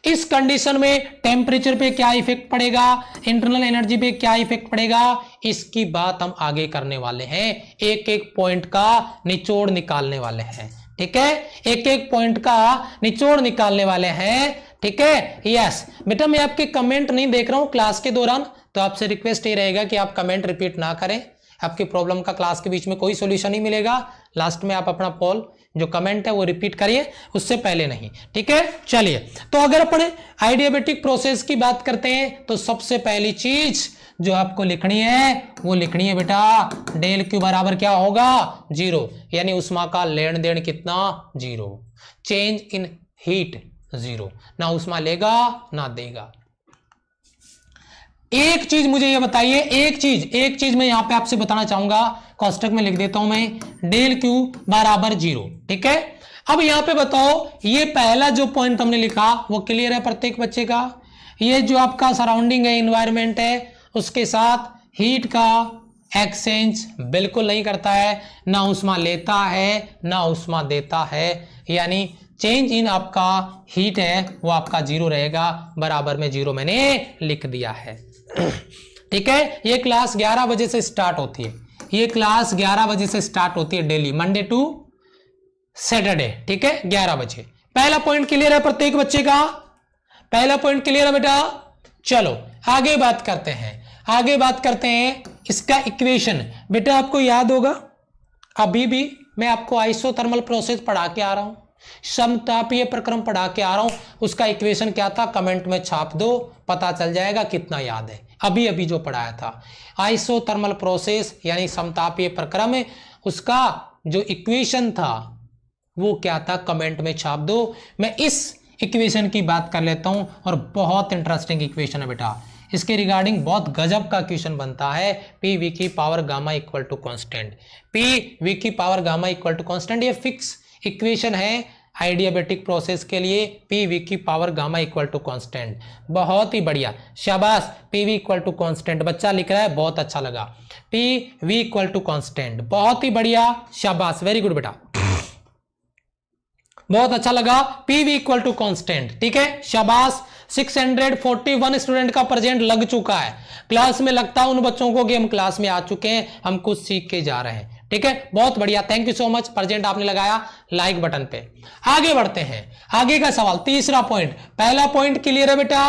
इस कंडीशन में टेम्परेचर पे क्या इफेक्ट पड़ेगा, इंटरनल एनर्जी पे क्या इफेक्ट पड़ेगा, इसकी बात हम आगे करने वाले हैं। एक एक पॉइंट का निचोड़ निकालने वाले हैं, ठीक है, एक एक पॉइंट का निचोड़ निकालने वाले हैं। ठीक है। यस बेटा, मैं आपके कमेंट नहीं देख रहा हूं क्लास के दौरान, तो आपसे रिक्वेस्ट ये रहेगा कि आप कमेंट रिपीट ना करें। आपकी प्रॉब्लम का क्लास के बीच में कोई सॉल्यूशन नहीं मिलेगा। लास्ट में आप अपना पोल जो कमेंट है वो रिपीट करिए, उससे पहले नहीं, ठीक है। चलिए, तो अगर अपन आइडियाबेटिक प्रोसेस की बात करते हैं तो सबसे पहली चीज जो आपको लिखनी है वो लिखनी है बेटा, डेल क्यू बराबर क्या होगा, 0, यानी उष्मा का लेन देन कितना, 0, चेंज इन हीट 0, ना उष्मा लेगा ना देगा। एक चीज मुझे ये बताइए, एक चीज मैं यहां पे आपसे बताना चाहूंगा, कोष्टक में लिख देता हूं मैं, डेल क्यू बराबर 0, ठीक है। अब यहां पे बताओ, ये पहला जो पॉइंट हमने लिखा वो क्लियर है प्रत्येक बच्चे का। ये जो आपका सराउंडिंग है, इन्वायरमेंट है, उसके साथ हीट का एक्सचेंज बिल्कुल नहीं करता है, ना उष्मा लेता है ना उष्मा देता है, यानी चेंज इन आपका हीट है वो आपका 0 रहेगा, बराबर में 0 मैंने लिख दिया है, ठीक है। ये क्लास 11 बजे से स्टार्ट होती है, ये क्लास 11 बजे से स्टार्ट होती है डेली, मंडे टू सैटरडे, ठीक है, 11 बजे। पहला पॉइंट क्लियर है प्रत्येक बच्चे का, पहला पॉइंट क्लियर है बेटा। चलो आगे बात करते हैं, इसका इक्वेशन बेटा आपको याद होगा, अभी भी मैं आपको आइसोथर्मल प्रोसेस पढ़ा के आ रहा हूं, समतापीय प्रक्रम पढ़ा के आ रहा हूं, उसका इक्वेशन क्या था कमेंट में छाप दो, पता चल जाएगा कितना याद है। अभी जो पढ़ाया था आइसोथर्मल प्रोसेस यानी समतापीय प्रक्रम, उसका जो इक्वेशन था वो क्या था कमेंट में छाप दो। मैं इस इक्वेशन की बात कर लेता हूं, और बहुत इंटरेस्टिंग इक्वेशन है बेटा, इसके रिगार्डिंग बहुत गजब का क्वेश्चन बनता है। पी वी की power gamma equal to constant, P V की power gamma equal to constant, ये फिक्स इक्वेशन है आइडियाबेटिक प्रोसेस के लिए, पी वी की power gamma equal to constant. बहुत ही बढ़िया, शाबाश, P V equal to constant बच्चा लिख रहा है, बहुत अच्छा लगा, P V equal to constant, बहुत ही बढ़िया, शाबाश, वेरी गुड बेटा, बहुत अच्छा लगा, P V equal to constant, ठीक है, शाबाश। 641 स्टूडेंट का प्रेजेंट लग चुका है, क्लास में लगता है उन बच्चों को कि हम क्लास में आ चुके हैं, हम कुछ सीख के जा रहे हैं, ठीक है, बहुत बढ़िया, thank you so much, present आपने लगाया लाइक बटन पे। आगे बढ़ते हैं, आगे का सवाल, तीसरा पॉइंट, पहला पॉइंट क्लियर है बेटा,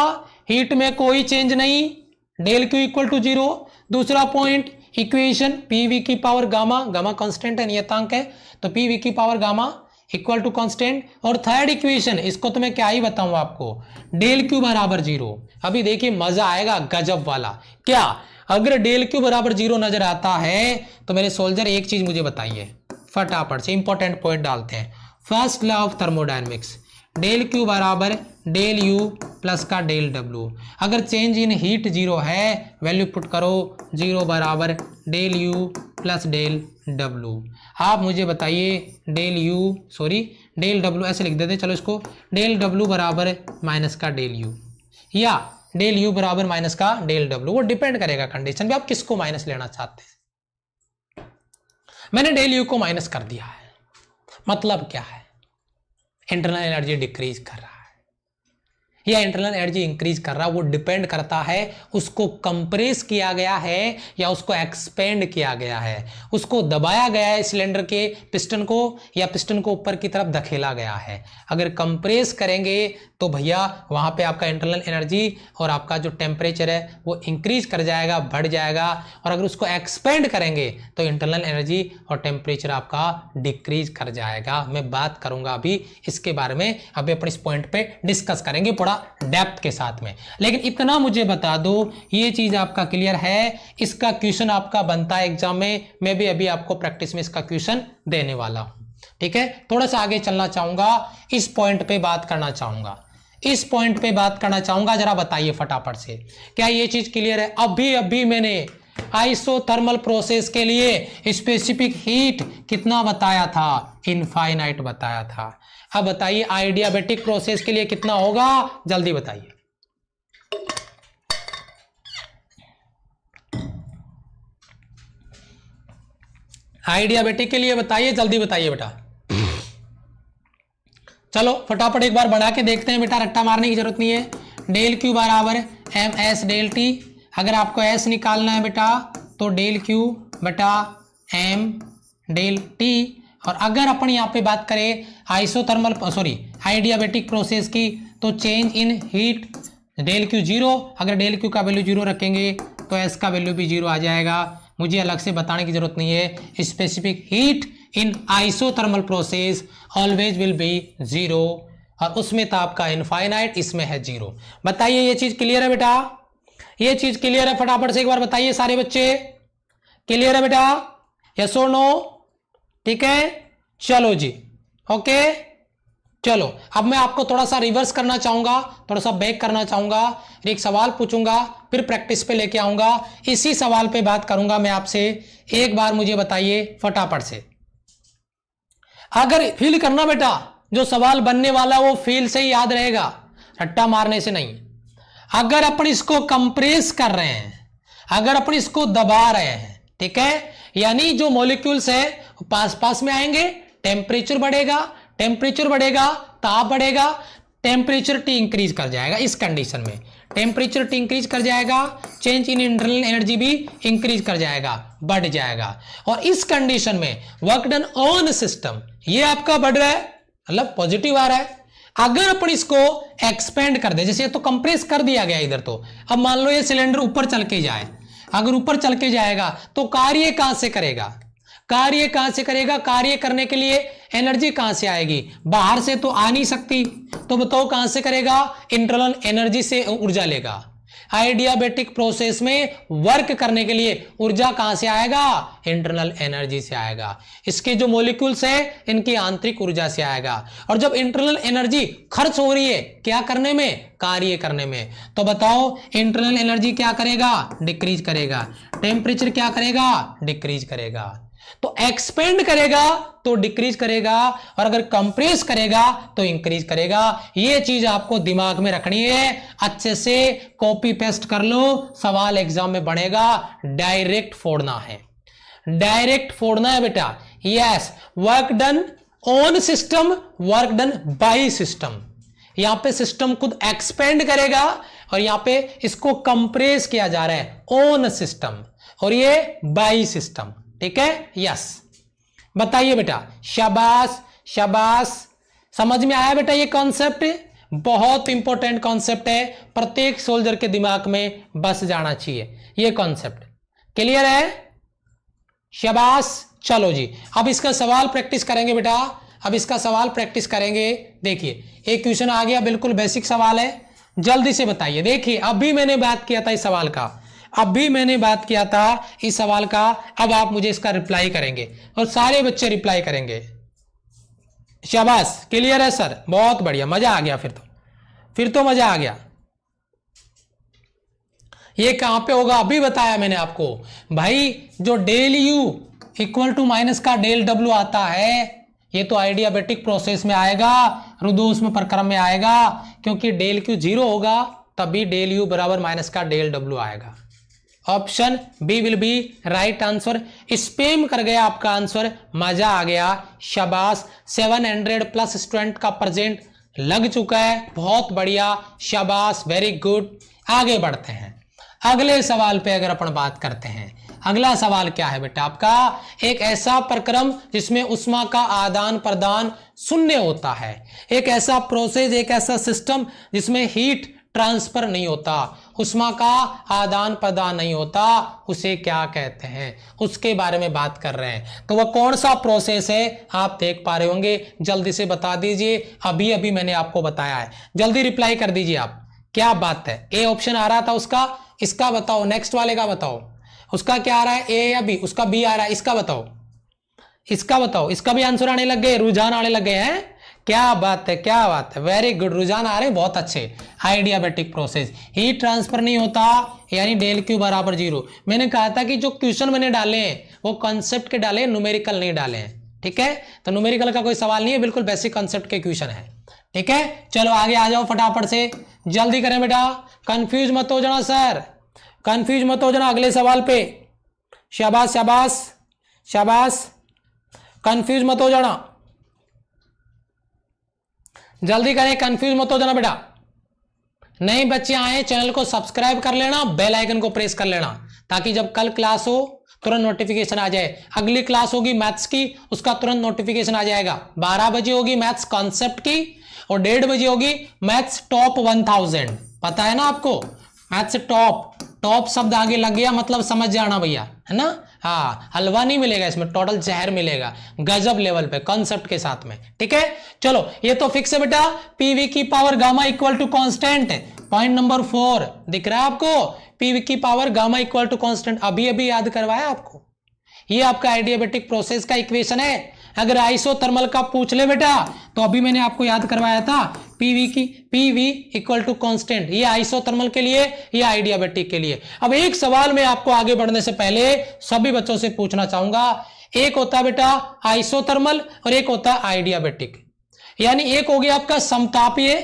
हीट में कोई चेंज नहीं, डेल क्यू इक्वल टू 0। दूसरा पॉइंट, इक्वेशन पीवी की पावर गामा, गामा कांस्टेंट है, नियतांक है, तो पीवी की power gamma equal to constant. और थर्ड इक्वेशन, इसको तो मैं क्या ही बताऊं आपको, डेल क्यू बराबर 0। अभी देखिए मजा आएगा गजब वाला, क्या अगर डेल क्यू बराबर 0 नजर आता है तो मेरे सोल्जर एक चीज मुझे बताइए, फटाफट से इंपॉर्टेंट पॉइंट डालते हैं। First law of thermodynamics, del Q बराबर डेल यू प्लस का डेल डब्ल्यू, अगर चेंज इन हीट 0 है, वैल्यू पुट करो, 0 बराबर del U plus del W. आप मुझे बताइए डेल डब्ल्यू ऐसे लिख देते, चलो इसको, डेल डब्ल्यू बराबर माइनस का डेल यू, या डेल यू बराबर माइनस का डेल डब्ल्यू, वो डिपेंड करेगा कंडीशन पे आप किसको माइनस लेना चाहते हैं। मैंने डेल यू को माइनस कर दिया है, मतलब क्या है, इंटरनल एनर्जी डिक्रीज कर रहा है या इंटरनल एनर्जी इंक्रीज कर रहा है, वो डिपेंड करता है उसको कंप्रेस किया गया है या उसको एक्सपेंड किया गया है, उसको दबाया गया है सिलेंडर के पिस्टन को या पिस्टन को ऊपर की तरफ धकेला गया है। अगर कंप्रेस करेंगे तो भैया वहां पे आपका इंटरनल एनर्जी और आपका जो टेम्परेचर है वो इंक्रीज कर जाएगा, बढ़ जाएगा, और अगर उसको एक्सपेंड करेंगे तो इंटरनल एनर्जी और टेम्परेचर आपका डिक्रीज कर जाएगा। मैं बात करूंगा अभी इसके बारे में, अभी अपने इस पॉइंट पे डिस्कस करेंगे थोड़ा डेप्थ के साथ में, लेकिन इतना मुझे बता दो, ये चीज आपका क्लियर है, इसका क्वेश्चन आपका बनता है एग्जाम में, मैं भी अभी आपको प्रैक्टिस में इसका क्वेश्चन देने वाला हूं, ठीक है। थोड़ा सा आगे चलना चाहूंगा, इस पॉइंट पे बात करना चाहूंगा, जरा बताइए फटाफट से, क्या ये चीज क्लियर है। अभी मैंने आइसोथर्मल प्रोसेस के लिए स्पेसिफिक हीट कितना बताया था, इनफाइनाइट बताया था। अब बताइए आइडियाबेटिक प्रोसेस के लिए कितना होगा, जल्दी बताइए। आइडियाबेटिक के लिए बताइए, जल्दी बताइए बेटा, चलो फटाफट एक बार बढ़ा के देखते हैं बेटा, रट्टा मारने की जरूरत नहीं है। डेल क्यू बराबर एम एस डेल टी, अगर आपको एस निकालना है बेटा तो डेल क्यू बटा एम डेल टी, और अगर अपन यहाँ पे बात करें आइडियाबेटिक प्रोसेस की तो change in heat del Q zero, अगर डेल क्यू का वैल्यू जीरो रखेंगे तो एस का वैल्यू भी जीरो आ जाएगा। मुझे अलग से बताने की जरूरत नहीं है। Specific heat in isothermal process always will be zero, और उसमें ताप का इनफाइनाइट, इसमें है जीरो। बताइए ये चीज क्लियर है बेटा? ये चीज क्लियर है? फटाफट से एक बार बताइए सारे बच्चे, क्लियर है बेटा? यस और नो? ठीक है, चलो जी, ओके। चलो अब मैं आपको थोड़ा सा रिवर्स करना चाहूंगा, थोड़ा सा बैक करना चाहूंगा, एक सवाल पूछूंगा, फिर प्रैक्टिस पे लेके आऊंगा। इसी सवाल पे बात करूंगा मैं आपसे। एक बार मुझे बताइए फटाफट से, अगर फील करना बेटा, जो सवाल बनने वाला वो फील से ही याद रहेगा, रट्टा मारने से नहीं। अगर अपन इसको कंप्रेस कर रहे हैं, अगर अपन इसको दबा रहे हैं, ठीक है, यानी जो मॉलिक्यूल्स है पास पास में आएंगे, टेम्परेचर बढ़ेगा, टेम्परेचर बढ़ेगा, ताप बढ़ेगा, टेम्परेचर टी इंक्रीज कर जाएगा। इस कंडीशन में टेम्परेचर टी इंक्रीज कर जाएगा, चेंज इन इंटरनल एनर्जी भी इंक्रीज कर जाएगा, बढ़ जाएगा। और इस कंडीशन में वर्क डन ऑन सिस्टम ये आपका बढ़ रहा है, मतलब पॉजिटिव आ रहा है। अगर अपन इसको एक्सपेंड कर दे, जैसे तो कंप्रेस कर दिया गया इधर, तो अब मान लो ये सिलेंडर ऊपर चल के जाए, अगर ऊपर चल के जाएगा तो कार्य कहां से करेगा? कार्य कहां से करेगा? कार्य करने के लिए एनर्जी कहां से आएगी? बाहर से तो आ नहीं सकती, तो बताओ कहां से करेगा? इंटरनल एनर्जी से ऊर्जा लेगा। आइडियाबैटिक प्रोसेस में वर्क करने के लिए ऊर्जा कहां से आएगा? इंटरनल एनर्जी से आएगा। इसके जो मॉलिक्यूल्स है इनकी आंतरिक ऊर्जा से आएगा। और जब इंटरनल एनर्जी खर्च हो रही है क्या करने में? कार्य करने में, तो बताओ इंटरनल एनर्जी क्या करेगा? डिक्रीज करेगा। टेम्परेचर क्या करेगा? डिक्रीज करेगा। तो एक्सपेंड करेगा तो डिक्रीज करेगा, और अगर कंप्रेस करेगा तो इंक्रीज करेगा। ये चीज आपको दिमाग में रखनी है, अच्छे से कॉपी पेस्ट कर लो, सवाल एग्जाम में बनेगा। डायरेक्ट फोड़ना है, डायरेक्ट फोड़ना है बेटा। Yes, work done on system, work done by system. यहां पे सिस्टम खुद एक्सपेंड करेगा और यहां पे इसको कंप्रेस किया जा रहा है, ऑन सिस्टम, और ये बाय सिस्टम। ठीक है, यस। बताइए बेटा, शाबाश शाबाश, समझ में आया बेटा? ये कॉन्सेप्ट बहुत इंपॉर्टेंट कॉन्सेप्ट है, प्रत्येक सोल्जर के दिमाग में बस जाना चाहिए ये कॉन्सेप्ट। क्लियर है? शाबाश। चलो जी, अब इसका सवाल प्रैक्टिस करेंगे बेटा, अब इसका सवाल प्रैक्टिस करेंगे। देखिए एक क्वेश्चन आ गया, बिल्कुल बेसिक सवाल है, जल्दी से बताइए। देखिए अभी मैंने बात किया था इस सवाल का, अभी मैंने बात किया था इस सवाल का, अब आप मुझे इसका रिप्लाई करेंगे और सारे बच्चे रिप्लाई करेंगे। शाबाश, क्लियर है सर? बहुत बढ़िया, मजा आ गया, फिर तो मजा आ गया। ये कहां पे होगा? अभी बताया मैंने आपको भाई, जो del U equal to minus का डेल डब्ल्यू आता है, ये तो आइडियाबैटिक प्रोसेस में आएगा, रुद्धोष्म प्रक्रम में आएगा, क्योंकि डेल क्यू जीरो होगा तभी डेल यू बराबर माइनस का डेल डब्ल्यू आएगा। Option B will be right answer. Spam कर गया आपका आंसर, मजा आ गया, शाबाश। 700 प्लस स्टूडेंट का प्रेजेंट लग चुका है, बहुत बढ़िया, शाबाश, वेरी गुड। आगे बढ़ते हैं अगले सवाल पे। अगर अपन बात करते हैं, अगला सवाल क्या है बेटा आपका? एक ऐसा प्रक्रम जिसमें उष्मा का आदान प्रदान शून्य होता है, एक ऐसा प्रोसेस, एक ऐसा सिस्टम जिसमें हीट ट्रांसफर नहीं होता, उष्मा का आदान प्रदान नहीं होता, उसे क्या कहते हैं? उसके बारे में बात कर रहे हैं। तो वह कौन सा प्रोसेस है आप देख पा रहे होंगे, जल्दी से बता दीजिए। अभी अभी मैंने आपको बताया है, जल्दी रिप्लाई कर दीजिए आप। क्या बात है? ए ऑप्शन आ रहा था उसका, इसका बताओ, नेक्स्ट वाले का बताओ, उसका क्या आ रहा है, ए या बी? उसका बी आ रहा है, इसका बताओ, इसका बताओ। इसका भी आंसर आने लग गए, रुझान आने लग गए हैं। क्या बात है, क्या बात है, वेरी गुड, रुझान आ रहे हैं, बहुत अच्छे। आइडियाबैटिक प्रोसेस, हीट ट्रांसफर नहीं होता, यानी डेल क्यू बराबर जीरो। मैंने कहा था कि जो क्वेश्चन मैंने डाले हैं वो कॉन्सेप्ट के डाले, न्यूमेरिकल नहीं डाले हैं। ठीक है, तो न्यूमेरिकल का कोई सवाल नहीं है, बिल्कुल बेसिक कॉन्सेप्ट के क्वेश्चन है। ठीक है, चलो आगे आ जाओ फटाफट से, जल्दी करें बेटा, कंफ्यूज मत हो जाना सर, कंफ्यूज मत हो जाना अगले सवाल पे। शाबाश शाबाश शाबाश, कंफ्यूज मत हो जाना, जल्दी करें, कंफ्यूज मत हो जाना बेटा। नए बच्चे आए चैनल को सब्सक्राइब कर लेना, बेल आइकन को प्रेस कर लेना, ताकि जब कल क्लास हो तुरंत नोटिफिकेशन आ जाए। अगली क्लास होगी मैथ्स की, उसका तुरंत नोटिफिकेशन आ जाएगा। 12 बजे होगी मैथ्स कॉन्सेप्ट की, और 1:30 बजे होगी मैथ्स टॉप 1000। पता है ना आपको, मैथ्स टॉप शब्द आगे लग गया मतलब समझ जाना भैया, है ना। हाँ, हलवा नहीं मिलेगा इसमें, टोटल जहर मिलेगा गजब लेवल पे कॉन्सेप्ट के साथ में। ठीक है, चलो ये तो फिक्स है बेटा। पीवी की power gamma equal to constant, point number 4 दिख रहा है आपको, पीवी की power gamma equal to constant, अभी याद करवाया आपको। ये आपका एडियाबेटिक प्रोसेस का इक्वेशन है। अगर आइसोथर्मल का पूछ ले बेटा तो अभी मैंने आपको याद करवाया था, पीवी इक्वल टू कांस्टेंट, ये आइसोथर्मल के लिए, ये आइडियाबेटिक के लिए। अब एक सवाल मैं आपको आगे बढ़ने से पहले सभी बच्चों से पूछना चाहूंगा, एक होता है बेटा आइसोथर्मल और एक होता है आइडियाबेटिक। यानी एक हो गया आपका समतापीय,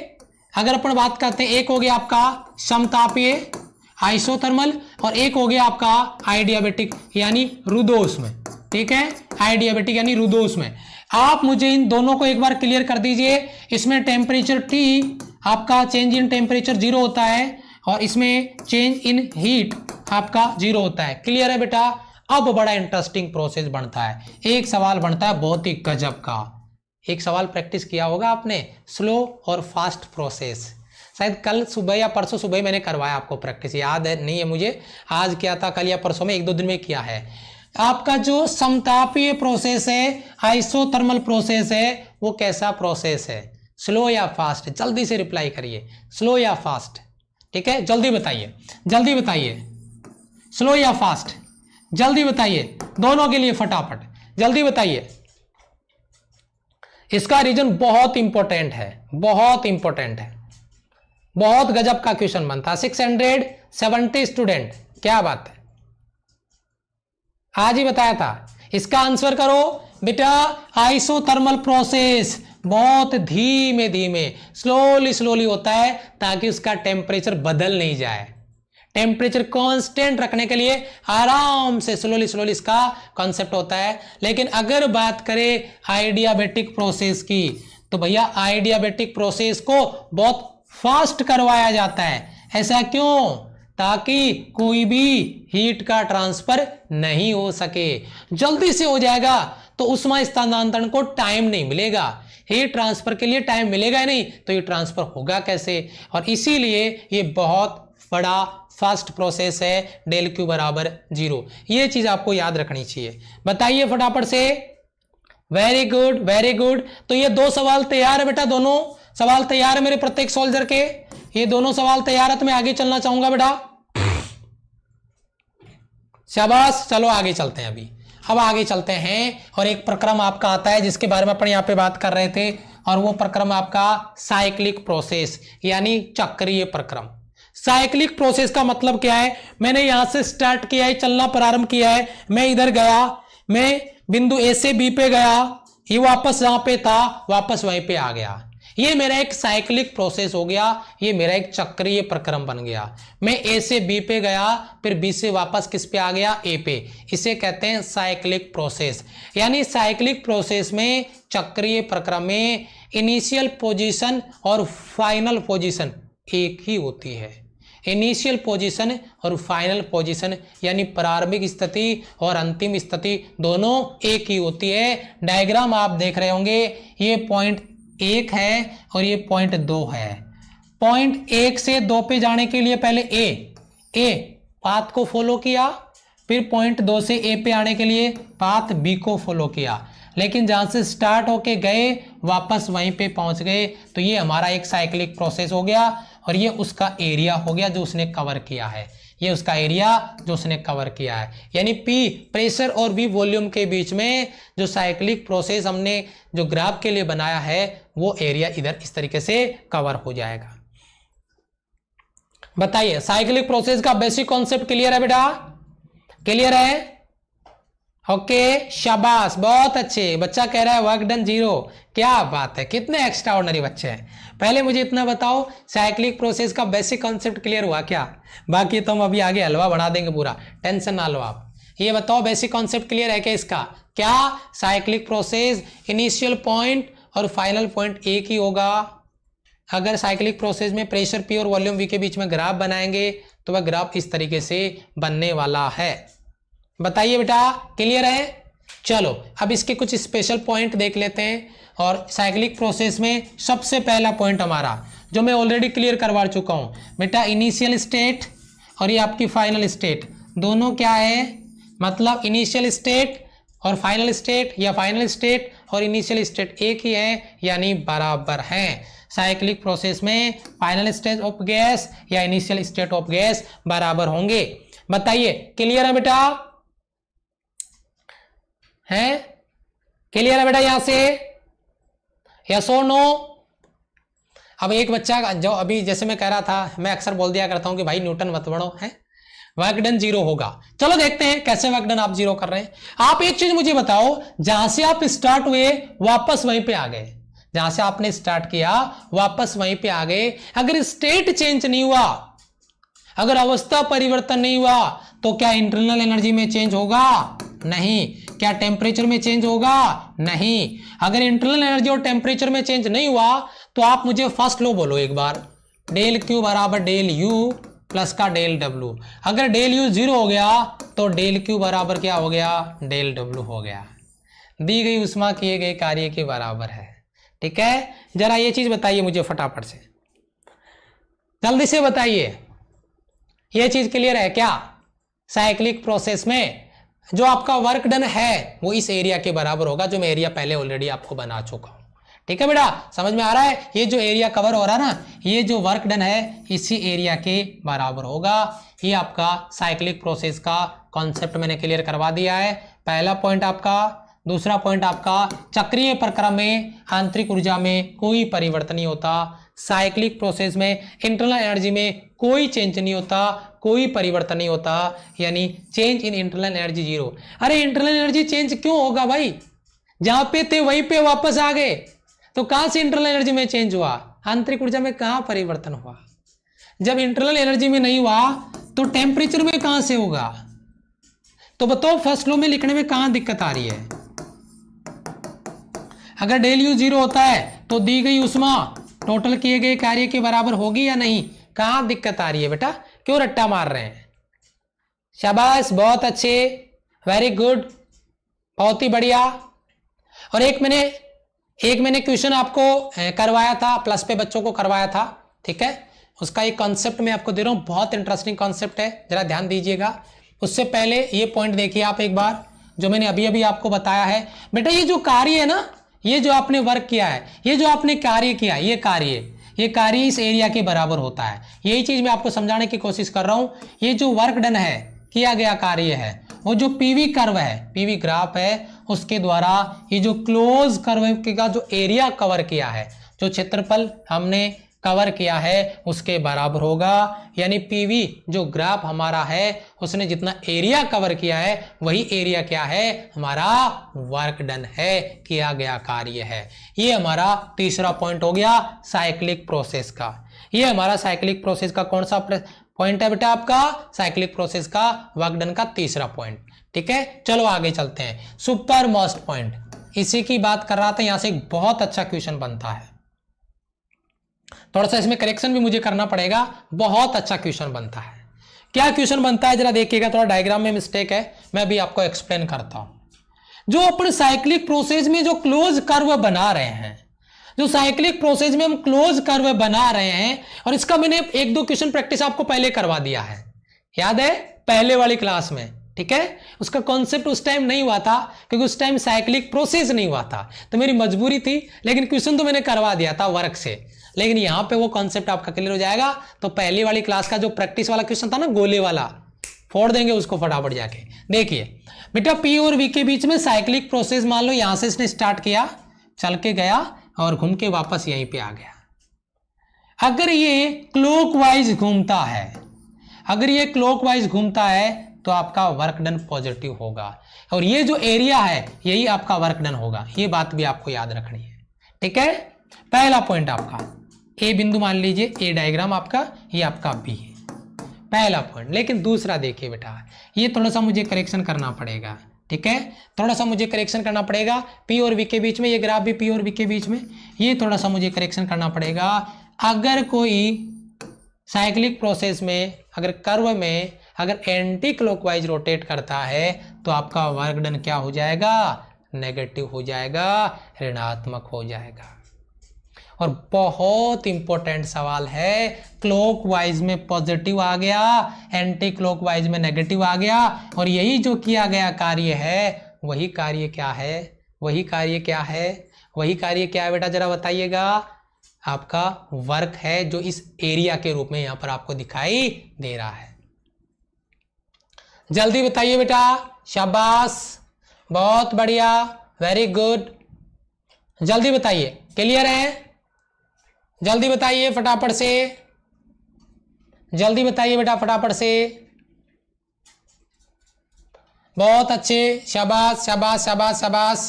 अगर अपन बात करते हैं, एक हो गया आपका समतापीय आइसोथर्मल और एक हो गया आपका आइडियाबेटिक यानी रुद्धोष्म। ठीक है, आइडियाबेटिक यानी रुद्धोष्म। आप मुझे इन दोनों को एक बार क्लियर कर दीजिए। इसमें टेम्परेचर T आपका चेंज इन टेम्परेचर 0 होता है और इसमें चेंज इन हीट आपका 0 होता है। क्लियर है बेटा। अब बड़ा इंटरेस्टिंग प्रोसेस बनता है, एक सवाल बनता है बहुत ही गजब का। एक सवाल प्रैक्टिस किया होगा आपने, स्लो और फास्ट प्रोसेस, शायद कल सुबह या परसों सुबह मैंने करवाया आपको प्रैक्टिस, याद है नहीं है मुझे, आज किया था कल या परसों में, 1-2 दिन में किया है। आपका जो समतापीय प्रोसेस है, आइसोथर्मल प्रोसेस है, वो कैसा प्रोसेस है, स्लो या फास्ट? जल्दी से रिप्लाई करिए, स्लो या फास्ट। ठीक है, जल्दी बताइए, जल्दी बताइए, स्लो या फास्ट, जल्दी बताइए, दोनों के लिए फटाफट जल्दी बताइए। इसका रीजन बहुत इंपॉर्टेंट है, बहुत इंपॉर्टेंट है, बहुत गजब का क्वेश्चन बनता है। 670 स्टूडेंट, क्या बात है, आज ही बताया था। इसका आंसर करो बेटा, आइसोथर्मल प्रोसेस बहुत धीमे धीमे स्लोली होता है ताकि उसका टेम्परेचर बदल नहीं जाए। टेम्परेचर कांस्टेंट रखने के लिए आराम से स्लोली इसका कॉन्सेप्ट होता है। लेकिन अगर बात करें आइडियाबेटिक प्रोसेस की तो भैया आइडियाबेटिक प्रोसेस को बहुत फास्ट करवाया जाता है। ऐसा क्यों? ताकि कोई भी हीट का ट्रांसफर नहीं हो सके, जल्दी से हो जाएगा तो उष्मा स्थानांतरण को टाइम नहीं मिलेगा, हीट ट्रांसफर के लिए टाइम मिलेगा ही नहीं तो ये ट्रांसफर होगा कैसे। और इसीलिए ये बहुत बड़ा फास्ट प्रोसेस है, डेल क्यू बराबर 0। ये चीज आपको याद रखनी चाहिए। बताइए फटाफट से। Very good, very good. तो ये 2 सवाल तैयार है बेटा, दोनों सवाल तैयार है मेरे प्रत्येक सोल्जर के, ये दोनों सवाल तैयार है। तो मैं आगे चलना चाहूंगा बेटा, शाबाश। चलो आगे चलते हैं अभी, अब आगे चलते हैं और एक प्रक्रम आपका आता है जिसके बारे में अपन यहाँ पे बात कर रहे थे, और वो प्रक्रम आपका साइक्लिक प्रोसेस यानी चक्रीय प्रक्रम। साइक्लिक प्रोसेस का मतलब क्या है? मैंने यहां से स्टार्ट किया है, चलना प्रारंभ किया है, मैं इधर गया, मैं बिंदु ए से बी पे गया, ये वापस जहां पे था वापस वहीं पे आ गया, ये मेरा एक साइक्लिक प्रोसेस हो गया, ये मेरा एक चक्रीय प्रक्रम बन गया। मैं ए से बी पे गया, फिर बी से वापस किस पे आ गया? ए पे। इसे कहते हैं साइक्लिक प्रोसेस। यानी साइक्लिक प्रोसेस में, चक्रीय प्रक्रम में इनिशियल पोजीशन और फाइनल पोजीशन एक ही होती है। इनिशियल पोजीशन और फाइनल पोजीशन यानी प्रारंभिक स्थिति और अंतिम स्थिति दोनों एक ही होती है। डायग्राम आप देख रहे होंगे, ये पॉइंट 1 है और ये पॉइंट 2 है। पॉइंट 1 से 2 पे जाने के लिए पहले ए पाथ को फॉलो किया, फिर पॉइंट 2 से ए पे आने के लिए पाथ बी को फॉलो किया, लेकिन जहां से स्टार्ट होके गए वापस वहीं पे पहुंच गए। तो ये हमारा एक साइक्लिक प्रोसेस हो गया और ये उसका एरिया हो गया जो उसने कवर किया है, ये उसका एरिया जो उसने कवर किया है। यानी P प्रेशर और V वॉल्यूम के बीच में जो साइक्लिक प्रोसेस हमने जो ग्राफ के लिए बनाया है वो एरिया इधर इस तरीके से कवर हो जाएगा। बताइए, साइक्लिक प्रोसेस का बेसिक कॉन्सेप्ट क्लियर है बेटा? क्लियर है? ओके, शाबाश, बहुत अच्छे। बच्चा कह रहा है वर्क डन 0, क्या बात है, कितने एक्स्ट्रा ऑर्डिनरी बच्चे हैं। पहले मुझे इतना बताओ, साइक्लिक प्रोसेस का बेसिक कॉन्सेप्ट क्लियर हुआ क्या? बाकी तो हम अभी आगे हलवा बना देंगे पूरा, टेंशन ना लो आप। ये बताओ बेसिक कॉन्सेप्ट क्लियर है क्या इसका? क्या साइक्लिक प्रोसेस इनिशियल पॉइंट और फाइनल पॉइंट एक ही होगा? अगर साइक्लिक प्रोसेस में प्रेशर P और वॉल्यूम V के बीच में ग्राफ बनाएंगे तो वह ग्राफ इस तरीके से बनने वाला है। बताइए बेटा, क्लियर है? चलो अब इसके कुछ स्पेशल पॉइंट देख लेते हैं। और साइक्लिक प्रोसेस में सबसे पहला पॉइंट हमारा जो मैं ऑलरेडी क्लियर करवा चुका हूं बेटा, इनिशियल स्टेट और ये आपकी फाइनल स्टेट दोनों क्या है, मतलब इनिशियल स्टेट और फाइनल स्टेट या फाइनल स्टेट और इनिशियल स्टेट एक ही है यानी बराबर हैं। साइक्लिक प्रोसेस में फाइनल स्टेज ऑफ गैस या इनिशियल स्टेट ऑफ गैस बराबर होंगे। बताइए क्लियर है बेटा, है क्लियर है बेटा यहां से, यस और नो। अब एक बच्चा जो अभी जैसे मैं कह रहा था, मैं अक्सर बोल दिया करता हूं कि भाई न्यूटन मत पढ़ो, है वर्क डन जीरो होगा। चलो देखते हैं कैसे वर्क डन आप जीरो कर रहे हैं। आप एक चीज मुझे बताओ, जहां से आप स्टार्ट हुए वापस वहीं पे आ गए, जहां से आपने स्टार्ट किया वापस वहीं पे आ गए, अगर स्टेट चेंज नहीं हुआ, अगर अवस्था परिवर्तन नहीं हुआ तो क्या इंटरनल एनर्जी में चेंज होगा? नहीं। क्या टेम्परेचर में चेंज होगा? नहीं। अगर इंटरनल एनर्जी और टेम्परेचर में चेंज नहीं हुआ तो आप मुझे फर्स्ट लो बोलो एक बार, डेल क्यू बराबर डेल यू प्लस का डेल डब्ल्यू। अगर डेल यू जीरो हो गया तो डेल क्यू बराबर क्या हो गया? डेल डब्ल्यू हो गया। दी गई उष्मा किए गए कार्य के बराबर है। ठीक है, जरा ये चीज बताइए मुझे फटाफट से, जल्दी से बताइए, ये चीज क्लियर है क्या? साइक्लिक प्रोसेस में जो आपका वर्क डन है वो इस एरिया के बराबर होगा जो मैं एरिया पहले ऑलरेडी आपको बना चुका हूं। ठीक है बेटा, समझ में आ रहा है? ये जो एरिया कवर हो रहा है ना, ये जो वर्क डन है इसी एरिया के बराबर होगा। ये आपका साइक्लिक प्रोसेस का कॉन्सेप्ट मैंने क्लियर करवा दिया है। पहला पॉइंट आपका। दूसरा पॉइंट आपका, चक्रीय प्रक्रम में आंतरिक ऊर्जा में कोई परिवर्तन नहीं होता। साइक्लिक प्रोसेस में इंटरनल एनर्जी में कोई चेंज नहीं होता, कोई परिवर्तन नहीं होता, यानी change in internal energy zero. अरे इंटरनल एनर्जी चेंज क्यों होगा भाई? जहां पे थे वहीं पे वापस आ गए, तो कहां से इंटरनल एनर्जी में चेंज हुआ? आंतरिक ऊर्जा में कहां परिवर्तन हुआ? जब इंटरनल एनर्जी में नहीं हुआ तो टेम्परेचर में कहां से होगा? तो बताओ फर्स्ट लॉ में लिखने में कहां दिक्कत आ रही है? अगर डेल यू जीरो होता है तो दी गई उष्मा टोटल किए गए कार्य के बराबर होगी या नहीं? कहां दिक्कत आ रही है बेटा? क्यों रट्टा मार रहे हैं? शाबाश, बहुत अच्छे, वेरी गुड, बहुत ही बढ़िया। और एक मैंने क्वेश्चन आपको करवाया था, प्लस पे बच्चों को करवाया था। ठीक है, उसका एक कॉन्सेप्ट मैं आपको दे रहा हूं, बहुत इंटरेस्टिंग कॉन्सेप्ट है, जरा ध्यान दीजिएगा। उससे पहले ये पॉइंट देखिए आप एक बार, जो मैंने अभी अभी आपको बताया है। बेटा ये जो कार्य है ना, ये जो आपने वर्क किया है, ये जो आपने कार्य किया, ये कार्य इस एरिया के बराबर होता है। यही चीज मैं आपको समझाने की कोशिश कर रहा हूं। ये जो वर्क डन है, किया गया कार्य है, वो जो पीवी कर्व है, पीवी ग्राफ है, उसके द्वारा ये जो क्लोज कर्व का जो एरिया कवर किया है, जो क्षेत्रफल हमने कवर किया है उसके बराबर होगा। यानी पीवी जो ग्राफ हमारा है उसने जितना एरिया कवर किया है वही एरिया क्या है? हमारा वर्क डन है, किया गया कार्य है। ये हमारा तीसरा पॉइंट हो गया साइक्लिक प्रोसेस का। ये हमारा साइक्लिक प्रोसेस का कौन सा पॉइंट है बेटा? आपका साइक्लिक प्रोसेस का वर्क डन का तीसरा पॉइंट। ठीक है, चलो आगे चलते हैं। सुपर मोस्ट पॉइंट, इसी की बात कर रहा था। यहां से एक बहुत अच्छा क्वेश्चन बनता है, थोड़ा सा इसमें करेक्शन भी मुझे करना पड़ेगा। बहुत अच्छा क्वेश्चन बनता है। क्या क्वेश्चन बनता है जरा देखिएगा, थोड़ा डायग्राम में मिस्टेक है, मैं भी आपको एक्सप्लेन करता हूं। जो अपन साइक्लिक प्रोसेस में जो क्लोज कर्व बना रहे हैं, जो साइक्लिक प्रोसेस में हम क्लोज कर्व बना रहे हैं, और इसका मैंने एक दो क्वेश्चन प्रैक्टिस आपको पहले करवा दिया है, याद है पहले वाली क्लास में। ठीक है, उसका कॉन्सेप्ट उस टाइम नहीं हुआ था क्योंकि उस टाइम साइक्लिक प्रोसेस नहीं हुआ था, तो मेरी मजबूरी थी, लेकिन क्वेश्चन तो मैंने करवा दिया था वर्क से। लेकिन यहां पे वो कॉन्सेप्ट आपका क्लियर हो जाएगा। तो पहली वाली क्लास का जो प्रैक्टिस वाला क्वेश्चन था ना, गोले वाला, फोड़ देंगे उसको फटाफट जाके। देखिए बेटा, पी और वी के बीच में साइक्लिक प्रोसेस, मान लो यहां से इसने स्टार्ट किया, चल के गया और घूम के वापस यहीं पे आ गया। अगर ये क्लॉकवाइज घूमता है, अगर ये क्लॉकवाइज घूमता है तो आपका वर्क डन पॉजिटिव होगा, और ये जो एरिया है यही आपका वर्क डन होगा। ये बात भी आपको याद रखनी है। ठीक है, पहला पॉइंट आपका ए बिंदु मान लीजिए, ए डायग्राम आपका, ये आपका बी है, पहला पॉइंट। लेकिन दूसरा देखिए बेटा, ये थोड़ा सा मुझे करेक्शन करना पड़ेगा। ठीक है, थोड़ा सा मुझे करेक्शन करना पड़ेगा। पी और वी के बीच में, ये ग्राफ भी पी और वी के बीच में, ये थोड़ा सा मुझे करेक्शन करना पड़ेगा। अगर कोई साइक्लिक प्रोसेस में, अगर कर्व में अगर एंटी क्लॉकवाइज रोटेट करता है तो आपका वर्क डन क्या हो जाएगा, नेगेटिव हो जाएगा, ऋणात्मक हो जाएगा। और बहुत इंपॉर्टेंट सवाल है, क्लॉकवाइज में पॉजिटिव आ गया, एंटी क्लॉकवाइज में नेगेटिव आ गया, और यही जो किया गया कार्य है वही कार्य क्या है, वही कार्य क्या है, वही कार्य क्या है बेटा जरा बताइएगा। आपका वर्क है जो इस एरिया के रूप में यहां पर आपको दिखाई दे रहा है। जल्दी बताइए बेटा, शाबाश, बहुत बढ़िया, वेरी गुड, जल्दी बताइए, क्लियर है? जल्दी बताइए फटाफट से, जल्दी बताइए बेटा फटाफट से, बहुत अच्छे, शाबाश शाबाश शाबाश शाबाश।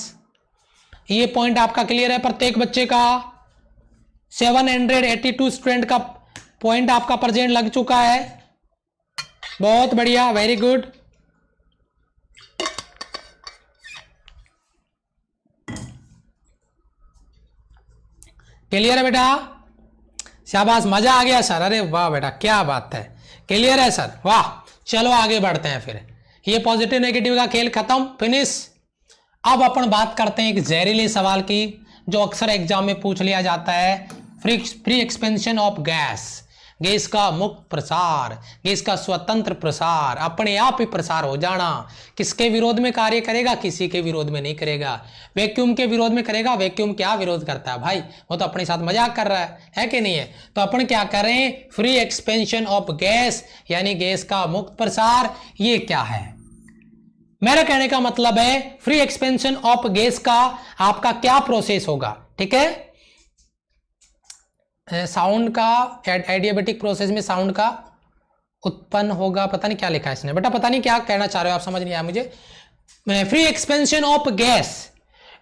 ये पॉइंट आपका क्लियर है प्रत्येक बच्चे का। 782 स्टूडेंट का पॉइंट आपका प्रेजेंट लग चुका है, बहुत बढ़िया, वेरी गुड। क्लियर है बेटा, शाबाश, मजा आ गया सर, अरे वाह बेटा क्या बात है, क्लियर है सर, वाह। चलो आगे बढ़ते हैं फिर, ये पॉजिटिव नेगेटिव का खेल खत्म, फिनिश। अब अपन बात करते हैं एक जहरीले सवाल की जो अक्सर एग्जाम में पूछ लिया जाता है, free expansion of gas, gas का मुक्त प्रसार, गैस का स्वतंत्र प्रसार, अपने आप ही प्रसार हो जाना, किसके विरोध में कार्य करेगा, किसी के विरोध में नहीं करेगा, वैक्यूम के विरोध में करेगा। वैक्यूम क्या विरोध करता है भाई, वो तो अपने साथ मजाक कर रहा है कि नहीं है? तो अपन क्या करें, फ्री एक्सपेंशन ऑफ गैस यानी गैस का मुक्त प्रसार, ये क्या है? मेरा कहने का मतलब है फ्री एक्सपेंशन ऑफ गैस का आपका क्या प्रोसेस होगा, ठीक है? साउंड का एडियाबेटिक प्रोसेस में साउंड का उत्पन्न होगा, पता नहीं क्या लिखा है इसने बेटा, पता नहीं क्या कहना चाह रहे हो आप, समझ नहीं आया मुझे। Free expansion of gas,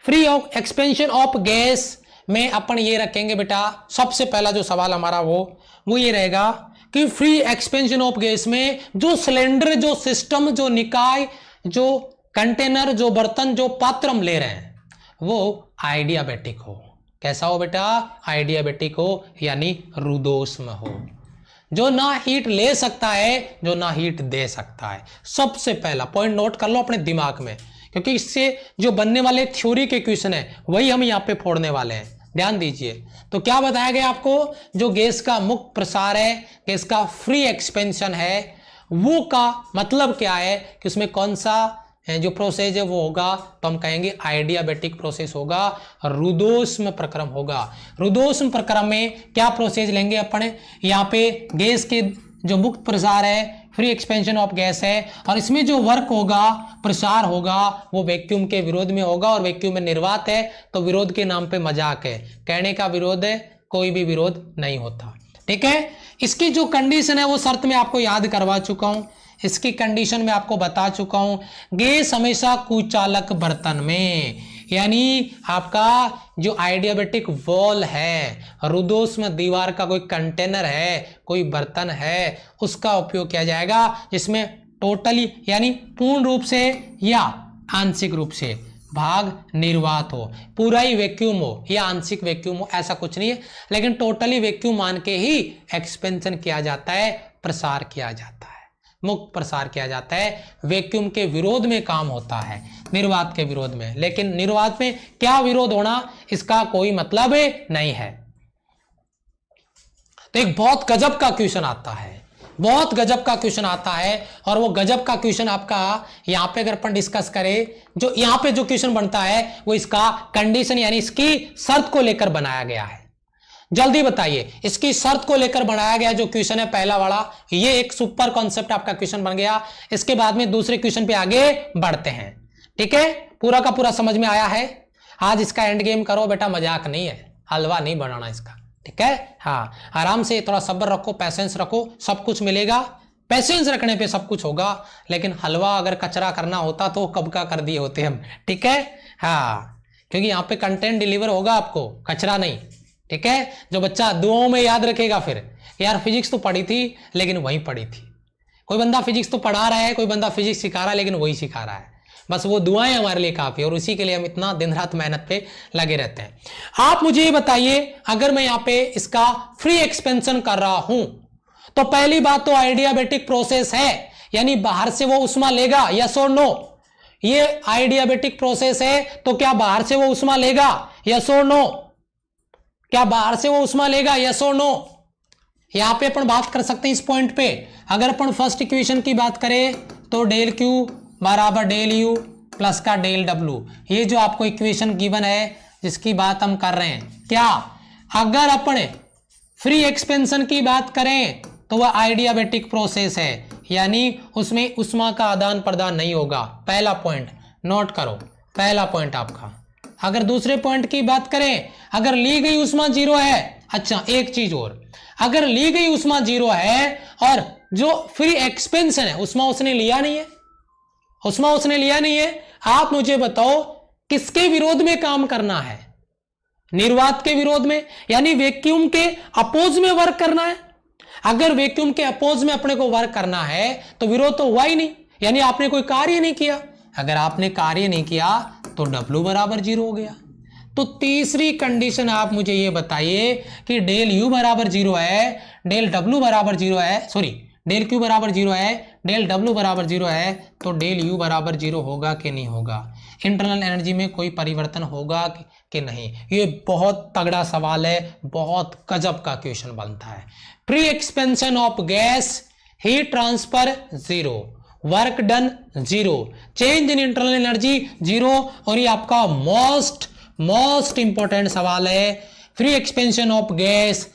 free expansion of gas में अपन ये रखेंगे बेटा, सबसे पहला जो सवाल हमारा वो ये रहेगा कि फ्री एक्सपेंशन ऑफ गैस में जो सिलेंडर, जो सिस्टम, जो निकाय, जो कंटेनर, जो बर्तन, जो पात्र हम ले रहे हैं वो आइडियाबेटिक हो। कैसा हो बेटा? आइडियाबेटिक हो, यानी रुदोष्म हो, जो ना हीट ले सकता है, जो ना हीट दे सकता है। सबसे पहला पॉइंट नोट कर लो अपने दिमाग में, क्योंकि इससे जो बनने वाले थ्योरी के क्वेश्चन है वही हम यहाँ पे फोड़ने वाले हैं, ध्यान दीजिए। तो क्या बताया गया आपको, जो गैस का मुक्त प्रसार है, गैस का फ्री एक्सपेंशन है, वो का मतलब क्या है कि उसमें कौन सा जो प्रोसेस है वो होगा, तो हम कहेंगे आइडियाबेटिक प्रोसेस होगा, रुदोष्म प्रक्रम होगा। रुदोष्म प्रक्रम में क्या प्रोसेस लेंगे अपन, यहाँ पे गैस के जो मुक्त प्रसार है, फ्री एक्सपेंशन ऑफ गैस है, और इसमें जो वर्क होगा, प्रसार होगा, वो वैक्यूम के विरोध में होगा, और वैक्यूम में निर्वात है तो विरोध के नाम पे मजाक है, कहने का विरोध है, कोई भी विरोध नहीं होता, ठीक है? इसकी जो कंडीशन है वो शर्त में आपको याद करवा चुका हूं, इसकी कंडीशन में आपको बता चुका हूं। गैस हमेशा कुचालक बर्तन में, यानी आपका जो आइडियाबेटिक वॉल है, रुदोष्म दीवार का कोई कंटेनर है, कोई बर्तन है, उसका उपयोग किया जाएगा जिसमें टोटली यानी पूर्ण रूप से या आंशिक रूप से भाग निर्वात हो, पूरा ही वैक्यूम हो या आंशिक वैक्यूम हो, ऐसा कुछ नहीं है, लेकिन टोटली वैक्यूम मान के ही एक्सपेंशन किया जाता है, प्रसार किया जाता है, मुक्त प्रसार किया जाता है। वैक्यूम के विरोध में काम होता है, निर्वात के विरोध में, लेकिन निर्वात में क्या विरोध होना इसका कोई मतलब नहीं है। तो एक बहुत गजब का क्वेश्चन आता है, बहुत गजब का क्वेश्चन आता है, और वो गजब का क्वेश्चन आपका यहां पे अगर अपन डिस्कस करें, जो यहां पे जो क्वेश्चन बनता है वो इसका कंडीशन यानी इसकी शर्त को लेकर बनाया गया है। जल्दी बताइए, इसकी शर्त को लेकर बनाया गया जो क्वेश्चन है पहला वाला, ये एक सुपर कॉन्सेप्ट आपका क्वेश्चन बन गया। इसके बाद में दूसरे क्वेश्चन पे आगे बढ़ते हैं, ठीक है? पूरा का पूरा समझ में आया है? आज इसका एंड गेम करो बेटा, मजाक नहीं है, हलवा नहीं बनाना इसका, ठीक है? हाँ, आराम से थोड़ा सब्र रखो, पैसेंस रखो, सब कुछ मिलेगा। पैसेंस रखने पे सब कुछ होगा, लेकिन हलवा अगर कचरा करना होता तो कब का कर दिए होते हम, ठीक है? हाँ, क्योंकि यहाँ पे कंटेंट डिलीवर होगा आपको, कचरा नहीं, ठीक है? जो बच्चा दुआओं में याद रखेगा फिर, यार फिजिक्स तो पढ़ी थी लेकिन वहीं पढ़ी थी, कोई बंदा फिजिक्स तो पढ़ा रहा है, कोई बंदा फिजिक्स सिखा रहा है लेकिन वही सिखा रहा है, बस वो दुआएं हमारे लिए काफी, और उसी के लिए हम इतना दिन रात मेहनत पे लगे रहते हैं। आप मुझे ये बताइए, अगर मैं यहाँ पे इसका फ्री एक्सपेंशन कर रहा हूं तो पहली बात तो आइडियाबेटिक प्रोसेस है, यानी बाहर से वो उष्मा लेगा, यस और नो? ये आइडियाबेटिक प्रोसेस है, तो क्या बाहर से वो उष्मा लेगा? यस और नो? क्या बाहर से वो उष्मा लेगा? यस और नो? यहां पे अपन बात कर सकते हैं इस पॉइंट पे। अगर अपन फर्स्ट इक्वेशन की बात करें तो डेल क्यू बराबर डेल यू प्लस का डेल डब्ल्यू, ये जो आपको इक्वेशन गिवन है जिसकी बात हम कर रहे हैं। क्या अगर अपन फ्री एक्सपेंशन की बात करें तो वह आइडियाबेटिक प्रोसेस है, यानी उसमें उष्मा का आदान प्रदान नहीं होगा। पहला पॉइंट नोट करो, पहला पॉइंट आपका। अगर दूसरे पॉइंट की बात करें, अगर ली गई उष्मा जीरो है, अच्छा एक चीज और, अगर ली गई उष्मा जीरो है और जो फ्री एक्सपेंशन है उष्मा उसने लिया नहीं है, उष्मा उसने लिया नहीं है, आप मुझे बताओ किसके विरोध में काम करना है? निर्वात के विरोध में, यानी वैक्यूम के अपोज में वर्क करना है। अगर वैक्यूम के अपोज में अपने को वर्क करना है तो विरोध तो हुआ ही नहीं, यानी आपने कोई कार्य नहीं किया। अगर आपने कार्य नहीं किया तो W बराबर जीरो हो गया। तो तीसरी कंडीशन आप मुझे ये बताइए कि डेल यू बराबर जीरो है, डेल W बराबर जीरो है, सॉरी डेल क्यू बराबर जीरो है, डेल W बराबर जीरो है, तो डेल यू बराबर जीरो होगा कि नहीं होगा? इंटरनल एनर्जी में कोई परिवर्तन होगा कि नहीं? ये बहुत तगड़ा सवाल है, बहुत गजब का क्वेश्चन बनता है। Free expansion of gas, heat transfer zero, work done zero, change in internal energy zero, और ये आपका मोस्ट इंपॉर्टेंट सवाल है, फ्री एक्सपेंशन ऑफ गैस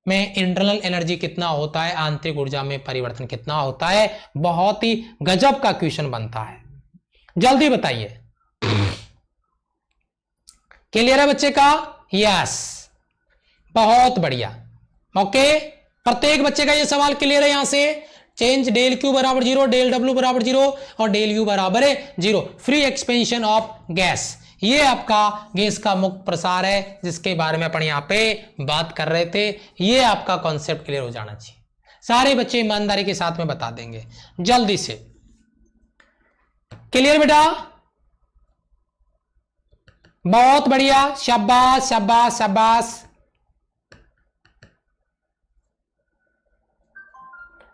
में इंटरनल एनर्जी कितना होता है, आंतरिक ऊर्जा में परिवर्तन कितना होता है? बहुत ही गजब का क्वेश्चन बनता है, जल्दी बताइए। क्लियर है बच्चे का? यस, बहुत बढ़िया। ओके, प्रत्येक बच्चे का ये सवाल क्लियर है। यहां से चेंज डेल क्यू बराबर जीरो, डेल डब्ल्यू बराबर जीरो और डेल यू बराबर है zero. Free expansion of gas, ये आपका गैस का मुक्त प्रसार है जिसके बारे में अपन यहां पे बात कर रहे थे। ये आपका कॉन्सेप्ट क्लियर हो जाना चाहिए। सारे बच्चे ईमानदारी के साथ में बता देंगे जल्दी से। क्लियर बेटा? बहुत बढ़िया, शाबाश शाबाश शाबाश।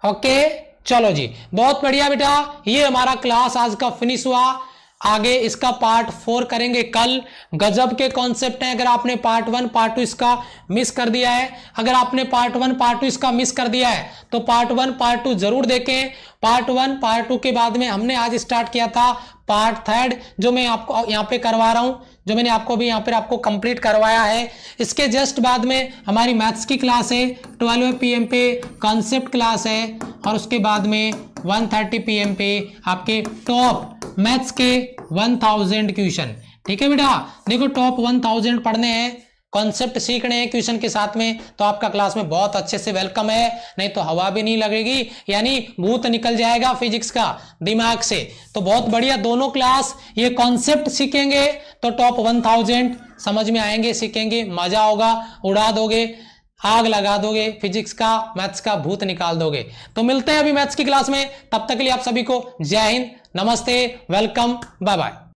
ओके चलो जी, बहुत बढ़िया बेटा। ये हमारा क्लास आज का फिनिश हुआ। आगे इसका पार्ट 4 करेंगे कल। गजब के कॉन्सेप्ट हैं। अगर आपने पार्ट 1 पार्ट 2 इसका मिस कर दिया है, अगर आपने पार्ट 1 पार्ट 2 इसका मिस कर दिया है तो पार्ट 1 पार्ट 2 जरूर देखें। पार्ट 1 पार्ट 2 के बाद में हमने आज स्टार्ट किया था पार्ट 3 जो मैं आपको यहाँ पे करवा रहा हूँ, जो मैंने आपको भी यहाँ पर आपको कंप्लीट करवाया है। इसके जस्ट बाद में हमारी मैथ्स की क्लास है 12 PM पे, कॉन्सेप्ट क्लास है, और उसके बाद में 1:30 PM पे आपके टॉप मैथ्स के 1000 क्वेश्चन। ठीक है बेटा, देखो टॉप 1000 पढ़ने हैं, कॉन्सेप्ट सीखने हैं क्वेश्चन के साथ में, तो आपका क्लास में बहुत अच्छे से वेलकम है। नहीं तो हवा भी नहीं लगेगी, यानी भूत निकल जाएगा फिजिक्स का दिमाग से। तो बहुत बढ़िया दोनों क्लास, ये कॉन्सेप्ट सीखेंगे तो टॉप 1000 समझ में आएंगे, सीखेंगे, मजा होगा, उड़ा दोगे, आग लगा दोगे, फिजिक्स का मैथ्स का भूत निकाल दोगे। तो मिलते हैं अभी मैथ्स की क्लास में, तब तक के लिए आप सभी को जय हिंद, नमस्ते, वेलकम, बाय बाय।